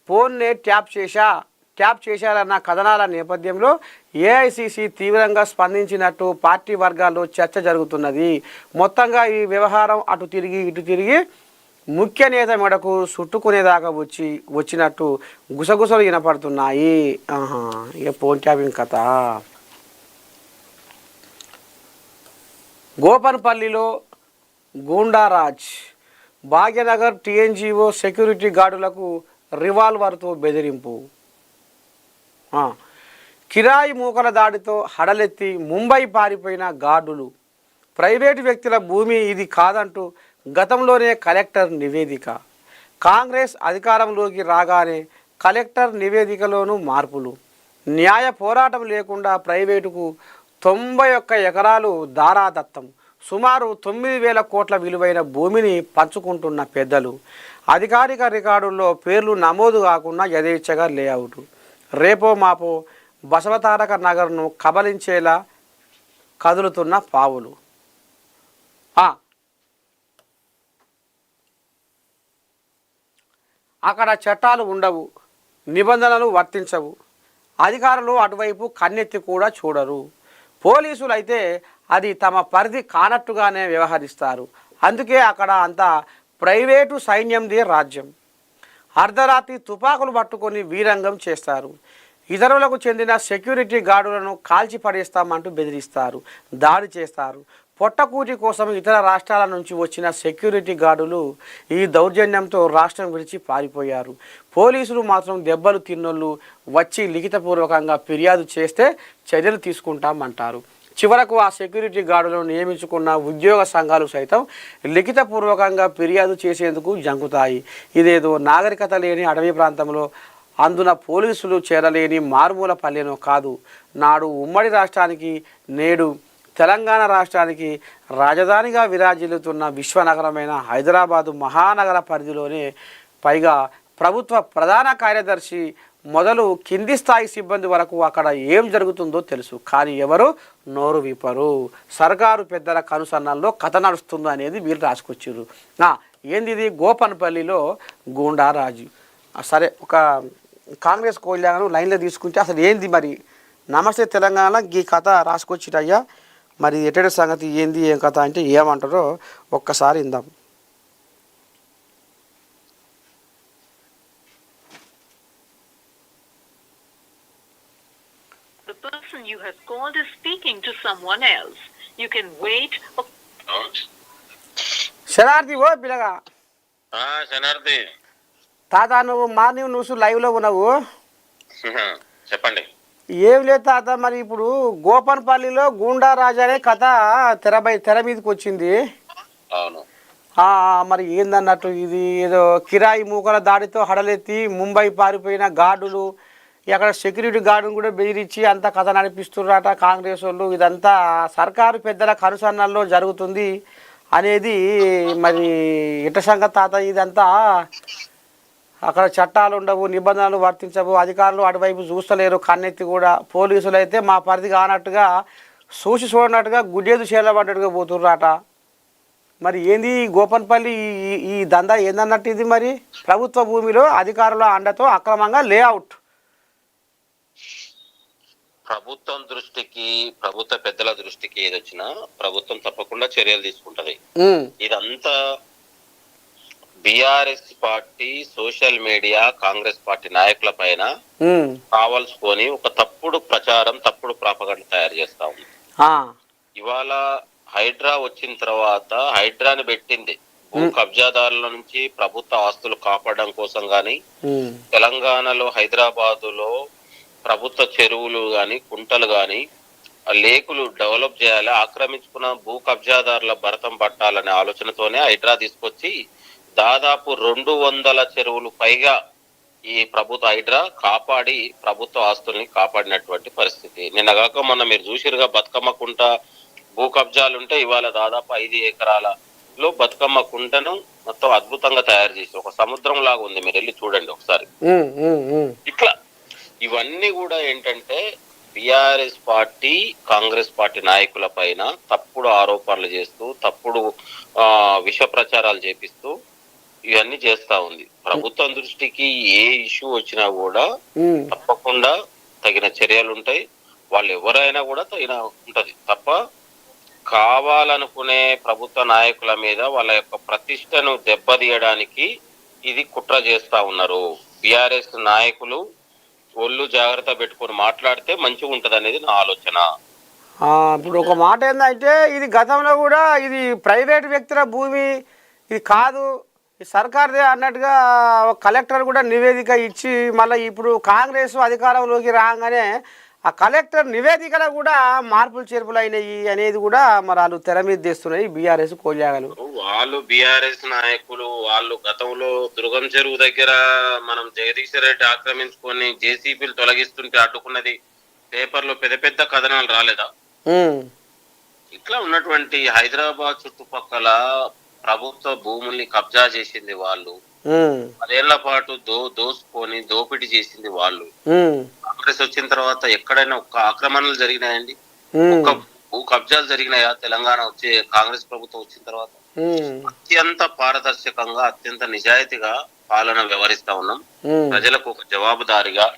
ఫోన్నే ట్యాప్ చేశారన్న కథనాల నేపథ్యంలో ఏఐసిసి తీవ్రంగా స్పందించినట్టు పార్టీ వర్గాల్లో చర్చ జరుగుతున్నది. మొత్తంగా ఈ వ్యవహారం అటు తిరిగి ఇటు తిరిగి ముఖ్య నేత మెడకు చుట్టుకునేదాకా వచ్చినట్టు గుసగుసలు వినపడుతున్నాయి. ఇక ఫోన్ ట్యాపింగ్ కథ. గోపన్పల్లిలో గూండారాజ్, భాగ్యనగర్ టీఎన్జిఓ సెక్యూరిటీ గార్డులకు రివాల్వర్తో బెదిరింపు. కిరాయి మూకల దాడితో హడలెత్తి ముంబై పారిపోయిన గార్డులు, ప్రైవేటు వ్యక్తుల భూమి ఇది కాదంటూ గతంలోనే కలెక్టర్ నివేదిక. కాంగ్రెస్ అధికారంలోకి రాగానే కలెక్టర్ నివేదికలోనూ మార్పులు. న్యాయ పోరాటం లేకుండా ప్రైవేటుకు 91 ఎకరాలు దారాదత్తం. సుమారు 9,000 కోట్ల విలువైన భూమిని పంచుకుంటున్న పెద్దలు. అధికారిక రికార్డుల్లో పేర్లు నమోదు కాకుండా యథేచ్ఛగా లేఅవుట్. రేపో మాపో బసవతారక నగర్ను కబలించేలా కదులుతున్న పావులు. అక్కడ చట్టాలు ఉండవు, నిబంధనలు వర్తించవు. అధికారులు అటువైపు కన్నెత్తి కూడా చూడరు. పోలీసులు అయితే అది తమ పరిధి కానట్టుగానే వ్యవహరిస్తారు. అందుకే అక్కడ అంతా ప్రైవేటు సైన్యందే రాజ్యం. అర్ధరాత్రి తుపాకులు పట్టుకొని వీరంగం చేస్తారు. ఇతరులకు చెందిన సెక్యూరిటీ గార్డులను కాల్చి పడేస్తామంటూ బెదిరిస్తారు, దాడి చేస్తారు. పొట్టకూటి కోసం ఇతర రాష్ట్రాల నుంచి వచ్చిన సెక్యూరిటీ గార్డులు ఈ దౌర్జన్యంతో రాష్ట్రం విడిచి పారిపోయారు. పోలీసులు మాత్రం దెబ్బలు తిన్నోళ్ళు వచ్చి లిఖితపూర్వకంగా ఫిర్యాదు చేస్తే చర్యలు తీసుకుంటామంటారు. చివరకు ఆ సెక్యూరిటీ గార్డులను నియమించుకున్న ఉద్యోగ సంఘాలు సైతం లిఖితపూర్వకంగా ఫిర్యాదు చేసేందుకు జంకుతాయి. ఇదేదో నాగరికత లేని అడవి ప్రాంతంలో అందున పోలీసులు చేరలేని మారుమూల పల్లెనో కాదు. నాడు ఉమ్మడి రాష్ట్రానికి, నేడు తెలంగాణ రాష్ట్రానికి రాజధానిగా విరాజిల్లుతున్న విశ్వనగరమైన హైదరాబాదు మహానగర పరిధిలోనే పైగా ప్రభుత్వ ప్రధాన కార్యదర్శి మొదలు కింది స్థాయి సిబ్బంది వరకు అక్కడ ఏం జరుగుతుందో తెలుసు. కానీ ఎవరు నోరు విప్పరు. సర్కారు పెద్దల కనుసన్నల్లో కథ నడుస్తుందో అనేది వీళ్ళు రాసుకొచ్చారు. ఏంది ఇది? గోపన్పల్లిలో గూండారాజు. సరే, ఒక కాంగ్రెస్ కోల్యాను లైన్లో తీసుకుంటే అసలు ఏంది మరి? నమస్తే తెలంగాణ ఈ కథ రాసుకొచ్చిటయ్యా. మరి ఎటెడు సంగతి ఏంది ఏం కథ అంటే ఏమంటారో ఒక్కసారి ఇందాం. The person you have called is speaking to someone else. You can wait. శనార్థి ఓ పిల్లగా శనార్థి తాత నువ్వు మార్నింగ్ న్యూస్ లైవ్లో ఉన్నావు. చెప్పండి. ఏం లేదు తాత, మరి ఇప్పుడు గోపన్పల్లిలో గూండా రాజా అనే కథ తెర మీదకి వచ్చింది. అవును. మరి ఏందన్నట్టు ఇది ఏదో కిరాయి మూకల దాడితో హడలెత్తి ముంబై పారిపోయిన గార్డులు, అక్కడ సెక్యూరిటీ గార్డును కూడా బెదిరించి అంత కథ నడిపిస్తున్నారట కాంగ్రెస్ వాళ్ళు. ఇదంతా సర్కారు పెద్దల కనుసన్నల్లో జరుగుతుంది అనేది మరి ఇట సంగతి తాత. ఇదంతా అక్కడ చట్టాలు ఉండవు, నిబంధనలు వర్తించవు, అధికారులు అటువైపు చూస్తలేరు కన్నెత్తి కూడా. పోలీసులు అయితే మా పరిధి కానట్టుగా చూడనట్టుగా గుడ్డేదు చేలబడ్డట్టుగా పోతుర్రాట. మరి ఏంది గోపన్పల్లి ఈ దందా ఏందన్నట్టు ఇది? మరి ప్రభుత్వ భూమిలో అధికారుల అండతో అక్రమంగా లేఅవుట్. ప్రభుత్వం దృష్టికి, ప్రభుత్వ పెద్దల దృష్టికి ఏది వచ్చినా ప్రభుత్వం తప్పకుండా చర్యలు తీసుకుంటది. ఇదంతా BRS party social media Congress party నాయకుల పైన కావాల్సుకొని ఒక తప్పుడు ప్రచారం, తప్పుడు ప్రాపగండ తయారు చేస్తా ఉంది. ఇవాళ హైడ్రా వచ్చిన తర్వాత హైడ్రాని పెట్టింది భూ కబ్జాదారుల నుంచి ప్రభుత్వ ఆస్తులు కాపాడడం కోసం గాని, తెలంగాణలో హైదరాబాదులో ప్రభుత్వ చెరువులు గాని, కుంటలు గాని, లేకులు డెవలప్ చేయాలి, ఆక్రమించుకున్న భూ కబ్జాదారుల భరతం పట్టాలనే ఆలోచనతోనే హైడ్రా తీసుకొచ్చి దాదాపు 200 చెరువులు పైగా ఈ ప్రభుత్వ హైడ్రా కాపాడి ప్రభుత్వ ఆస్తుల్ని కాపాడినటువంటి పరిస్థితి. నిన్నగాక మొన్న మీరు చూసిరుగా బతుకమ్మ కుంట భూ కబ్జాలుంటే ఇవాళ దాదాపు 5 ఎకరాలలో బతుకమ్మ కుంటను మొత్తం అద్భుతంగా తయారు చేసి ఒక సముద్రం లాగా ఉంది, మీరు వెళ్ళి చూడండి ఒకసారి. ఇట్లా ఇవన్నీ కూడా ఏంటంటే బిఆర్ఎస్ పార్టీ కాంగ్రెస్ పార్టీ నాయకుల పైన తప్పుడు ఆరోపణలు చేస్తూ, తప్పుడు విష ప్రచారాలు చేపిస్తూ ఇవన్నీ చేస్తా ఉంది. ప్రభుత్వం దృష్టికి ఏ ఇష్యూ వచ్చినా కూడా తప్పకుండా తగిన చర్యలు ఉంటాయి. వాళ్ళు ఎవరైనా కూడా తగిన ఉంటది తప్ప కావాలనుకునే ప్రభుత్వ నాయకుల మీద వాళ్ళ యొక్క ప్రతిష్టను దెబ్బతీయడానికి ఇది కుట్ర చేస్తా ఉన్నారు. బిఆర్ఎస్ నాయకులు ఒళ్ళు జాగ్రత్త పెట్టుకొని మాట్లాడితే మంచిగా ఉంటది అనేది నా ఆలోచన. ఇప్పుడు ఒక మాట ఏంటంటే ఇది గతంలో కూడా ఇది ప్రైవేట్ వ్యక్తుల భూమి ఇది కాదు, సర్కార్దే అన్నట్టుగా ఒక కలెక్టర్ కూడా నివేదిక ఇచ్చి మళ్ళీ ఇప్పుడు కాంగ్రెస్ అధికారంలోకి రాగానే ఆ కలెక్టర్ నివేదికలో కూడా మార్పులు చేర్పులు అయినాయి అనేది కూడా మరి వాళ్ళు తెర మీద తెస్తున్నాయి బీఆర్ఎస్ కోల్యాగలు. వాళ్ళు బీఆర్ఎస్ నాయకులు వాళ్ళు గతంలో దుర్గం చెరువు దగ్గర మనం జగదీశ్వర్ రెడ్డి ఆక్రమించుకొని జేసీబీలు తొలగిస్తుంటే అడ్డుకున్నది పేపర్లో పెద్ద పెద్ద కథనాలు రాలేదా? ఇట్లా ఉన్నటువంటి హైదరాబాద్ చుట్టుపక్కల ప్రభుత్వ భూముల్ని కబ్జా చేసింది వాళ్ళు, 10 ఏళ్ల పాటు దోసుకొని దోపిడీ చేసింది వాళ్ళు. కాంగ్రెస్ వచ్చిన తర్వాత ఎక్కడైనా ఒక్క ఆక్రమణలు జరిగినాయండి? ఒక్క భూ కబ్జాలు జరిగినాయా తెలంగాణ వచ్చే కాంగ్రెస్ ప్రభుత్వం వచ్చిన తర్వాత? అత్యంత పారదర్శకంగా, అత్యంత నిజాయితీగా పాలన వ్యవహరిస్తా ఉన్నాం. ప్రజలకు ఒక జవాబుదారిగా,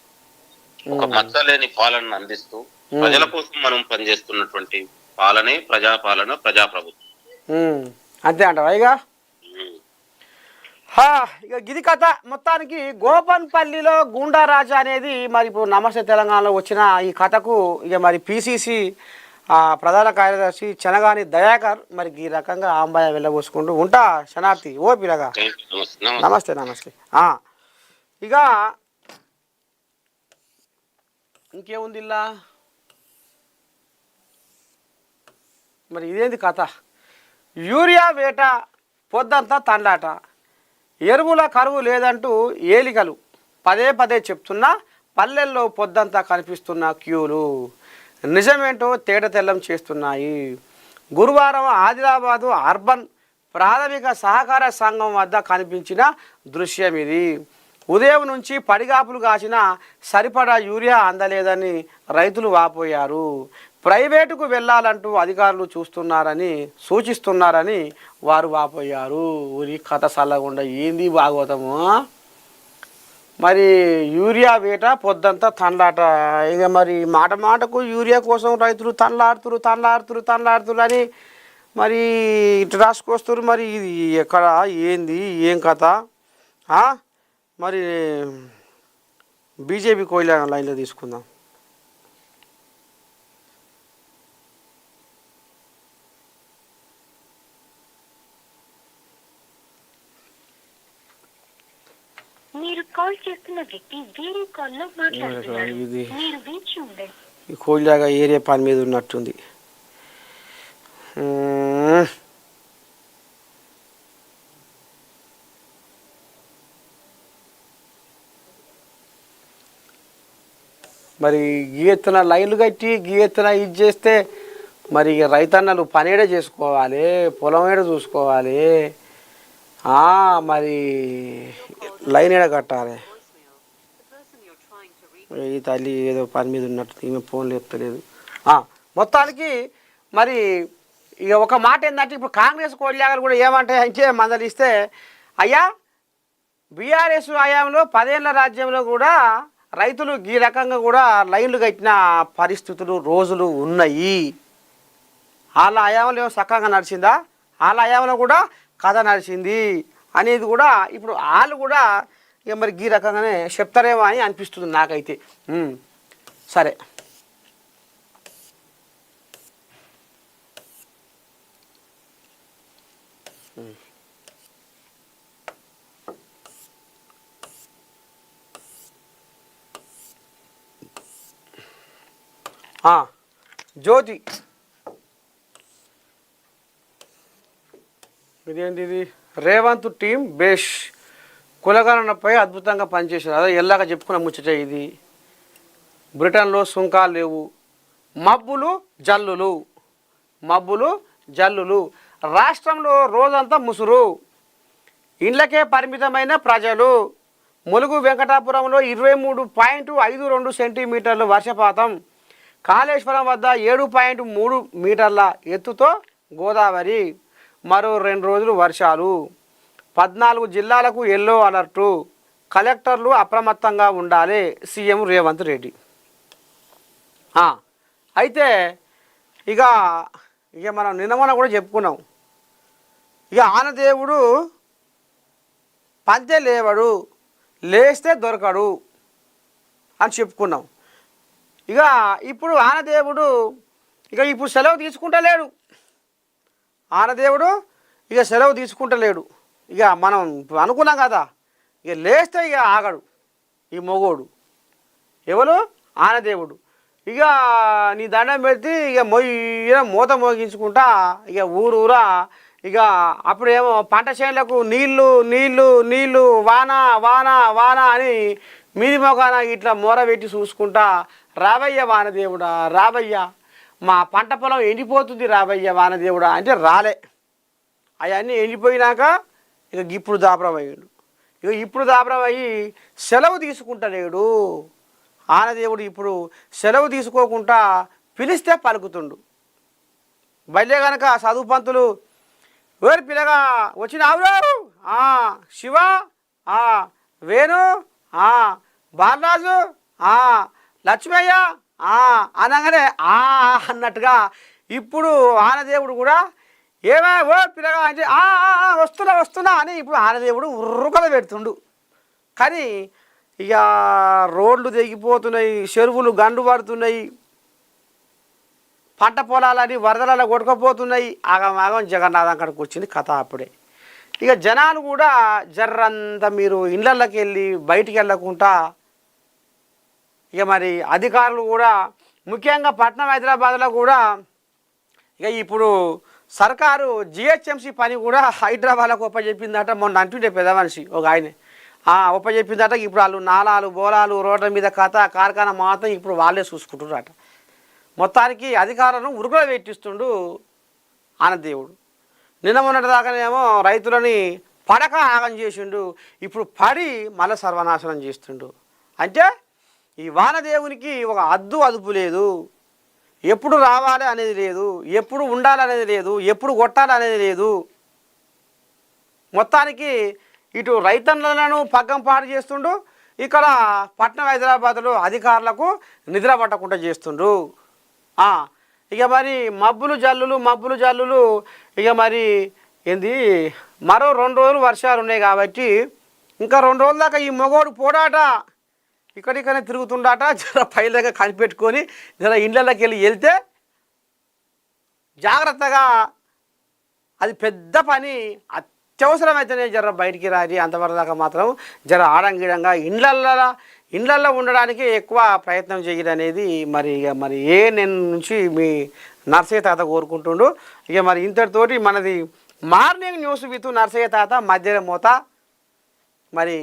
ఒక మచ్చలేని పాలనను అందిస్తూ ప్రజల కోసం మనం పనిచేస్తున్నటువంటి పాలనే ప్రజాపాలన, ప్రజాప్రభుత్వం. అంతే అంటావా? ఇక గిది కథ మొత్తానికి గోపన్పల్లిలో గూండా రాజా అనేది మరి ఇప్పుడు నమస్తే తెలంగాణలో వచ్చిన ఈ కథకు ఇక మరి పిసిసి ప్రధాన కార్యదర్శి చెనగాని దయాకర్ మరి ఈ రకంగా ఆంబాయ వెళ్ళబోసుకుంటూ ఉంటా. శనార్థి ఓ పిల్లగా నమస్తే నమస్తే. ఇక ఇంకేముంది ఇలా మరి ఇదేంది కథ? యూరియా వేట పొద్దంతా తండాట, ఎరువుల కరువు లేదంటూ ఏలికలు పదే చెప్తున్నా పల్లెల్లో పొద్దంతా కనిపిస్తున్న క్యూలు నిజమేంటో తేటతెల్లం చేస్తున్నాయి. గురువారం ఆదిలాబాదు అర్బన్ ప్రాథమిక సహకార సంఘం వద్ద కనిపించిన దృశ్యం ఇది. ఉదయం నుంచి పడిగాపులు కాసిన సరిపడా యూరియా అందలేదని రైతులు వాపోయారు. ప్రైవేటుకు వెళ్ళాలంటూ అధికారులు సూచిస్తున్నారని వారు వాపోయారు. ఊరి కథ సల్లగుండా ఏంది భాగవతము? మరి యూరియా వేట పొద్దంతా తండ్లాట. ఇక మరి మాట మాటకు యూరియా కోసం రైతులు తనలాడుతురు అని మరి ఇటు రాసుకొస్తారు. మరి ఇది ఎక్కడ ఏంది ఏం కథ? మరి బీజేపీ కోయిల లైన్లో తీసుకుందాం. మీరు కాల్ చేస్తున్న వ్యక్తి వేరే కాల్లో మాట్లాడుతున్నారు. మీరు వేచి ఉండండి. ఈ కోయిలాగా ఏరియా పని మీద ఉన్నట్టుంది. మరి గీయెత్తున లైన్లు కట్టి గీయెత్తున ఇది చేస్తే మరి రైతన్నలు పనేడే చేసుకోవాలి, పొలం ఏడ చూసుకోవాలి, మరి లైన్ ఏడ కట్టాలి. ఈ తల్లి ఏదో పని మీద ఉన్నట్టు ఈమె ఫోన్లు ఎత్తలేదు. మొత్తానికి మరి ఇక ఒక మాట ఏంటంటే ఇప్పుడు కాంగ్రెస్ కోళ్ళాగలు కూడా ఏమంటాయంటే మందలిస్తే, అయ్యా బీఆర్ఎస్ హయాంలో 10 ఏళ్ల రాజ్యంలో కూడా రైతులు ఈ రకంగా కూడా లైన్లు కట్టిన పరిస్థితులు రోజులు ఉన్నాయి. వాళ్ళ హయాంలో ఏమో చక్కగా నడిచిందా, వాళ్ళ హయాంలో కూడా కథ నడిచింది అనేది కూడా ఇప్పుడు వాళ్ళు కూడా ఇక మరి ఈ రకంగానే చెప్తారేమో అని అనిపిస్తుంది నాకైతే. సరే, జ్యోతి ఇదేంటిది? రేవంత్ టీం బేష్ కులగణనపై అద్భుతంగా పనిచేశారు. అదే ఎల్లాక చెప్పుకున్న ముచ్చట ఇది. బ్రిటన్లో సుంకాలు లేవు, మబ్బులు జల్లులు, రాష్ట్రంలో రోజంతా ముసురు, ఇండ్లకే పరిమితమైన ప్రజలు. ములుగు వెంకటాపురంలో 23.52 సెంటీమీటర్లు వర్షపాతం, కాళేశ్వరం వద్ద 7.3 మీటర్ల ఎత్తుతో గోదావరి. మరో 2 రోజులు వర్షాలు. 14 జిల్లాలకు ఎల్లో అలర్టు, కలెక్టర్లు అప్రమత్తంగా ఉండాలి. సీఎం రేవంత్ రెడ్డి. అయితే ఇక మనం నిన్న కూడా చెప్పుకున్నాం. ఇక ఆనదేవుడు పంతే లేవడు, లేస్తే దొరకడు అని చెప్పుకున్నాం. ఇక ఇప్పుడు ఆనదేవుడు ఇప్పుడు సెలవు తీసుకుంటలేడు. ఆనదేవుడు ఇక సెలవు తీసుకుంటలేడు. ఇక మనం అనుకున్నాం కదా, ఇక లేస్తే ఇక ఆగడు ఈ మొగోడు. ఎవరు? ఆనదేవుడు. ఇక నీ దండం పెడితే ఇక మూత మోగించుకుంటా ఇక ఊరూరా ఇక అప్పుడేమో పంట చేనులకు నీళ్ళు వాన అని మీది మొగాన ఇట్లా మూర పెట్టి చూసుకుంటా, రావయ్య వానదేవుడా రావయ్య, మా పంట పొలం ఎండిపోతుంది రావయ్య వానదేవుడా అంటే రాలే. అవన్నీ ఎండిపోయినాక ఇక ఇప్పుడు దాపరం అయ్యాడు. ఇప్పుడు దాపరం అయ్యి సెలవు తీసుకుంటలేడు. ఆనదేవుడు ఇప్పుడు సెలవు తీసుకోకుండా పిలిస్తే పలుకుతుండు. బయలే కనుక చదువు పంతులు, ఎవరు పిల్లగా వచ్చినావురావు, శివ, వేణు, బాలరాజు, లక్ష్మయ్య అనగానే అన్నట్టుగా ఇప్పుడు ఆనదేవుడు కూడా ఏమే ఓ పిల్లగా అంటే వస్తున్నా అని ఇప్పుడు ఆనదేవుడు ఉర్రుకల పెడుతుండు. కానీ ఇక రోడ్లు తెగిపోతున్నాయి, చెరువులు గండు పడుతున్నాయి, పంట పొలాలని వరదలలో కొట్టుకుపోతున్నాయి. ఆగం జగన్నాథం అక్కడికి వచ్చింది కథ అప్పుడే. ఇక జనాలు కూడా జర్రంతా మీరు ఇళ్ళకి వెళ్ళి బయటికి వెళ్ళకుండా ఇక మరి అధికారులు కూడా ముఖ్యంగా పట్నం హైదరాబాద్లో కూడా ఇక ఇప్పుడు సర్కారు జిహెచ్ఎంసీ పని కూడా హైదరాబాద్లకు ఒప్పచెప్పిందట. మొన్న అంటుండే పెద్ద మనిషి ఒక ఆయన ఒప్పచెప్పిందట. ఇప్పుడు వాళ్ళు నాలాలు బోలాలు రోడ్ల మీద కథ కార్ఖానా మాత్రం ఇప్పుడు వాళ్ళే చూసుకుంటున్నారట. మొత్తానికి అధికారులను ఉరుకులో పెట్టిస్తుండు ఆనదేవుడు. నిన్న మొన్నటి దాకానేమో రైతులని పడక ఆగం చేసిండు, ఇప్పుడు పడి మళ్ళీ సర్వనాశనం చేస్తుండు. అంటే ఈ వానదేవునికి ఒక అదుపు లేదు. ఎప్పుడు రావాలి అనేది లేదు, ఎప్పుడు ఉండాలనేది లేదు, ఎప్పుడు కొట్టాలనేది లేదు. మొత్తానికి ఇటు రైతన్నలను పగ్గం పాడు చేస్తుండు, ఇక్కడ పట్నం హైదరాబాద్లో అధికారులకు నిద్ర పట్టకుండా చేస్తుండ్రు. ఇక మరి మబ్బులు జల్లులు ఇక మరి ఏంది మరో 2 రోజులు వర్షాలు ఉన్నాయి కాబట్టి ఇంకా 2 రోజుల దాకా ఈ మగోడు పోడాట ఇక్కడికనే తిరుగుతుండాట. జర పైలగా కనిపెట్టుకొని జర ఇళ్ళకి వెళ్ళి వెళ్తే జాగ్రత్తగా, అది పెద్ద పని, అత్యవసరమైతేనే జర బయటికి రారి. అంతవరకు దాకా మాత్రం జర ఆడంగిడంగా ఇండ్లల్లో ఉండడానికి ఎక్కువ ప్రయత్నం చేయడం అనేది మరి ఏ నేను నుంచి మీ నర్సయ్య తాత కోరుకుంటుండు. ఇక మరి ఇంతటితోటి మనది మార్నింగ్ న్యూస్ విత్ నర్సయ్య తాత మధ్య మోత మరి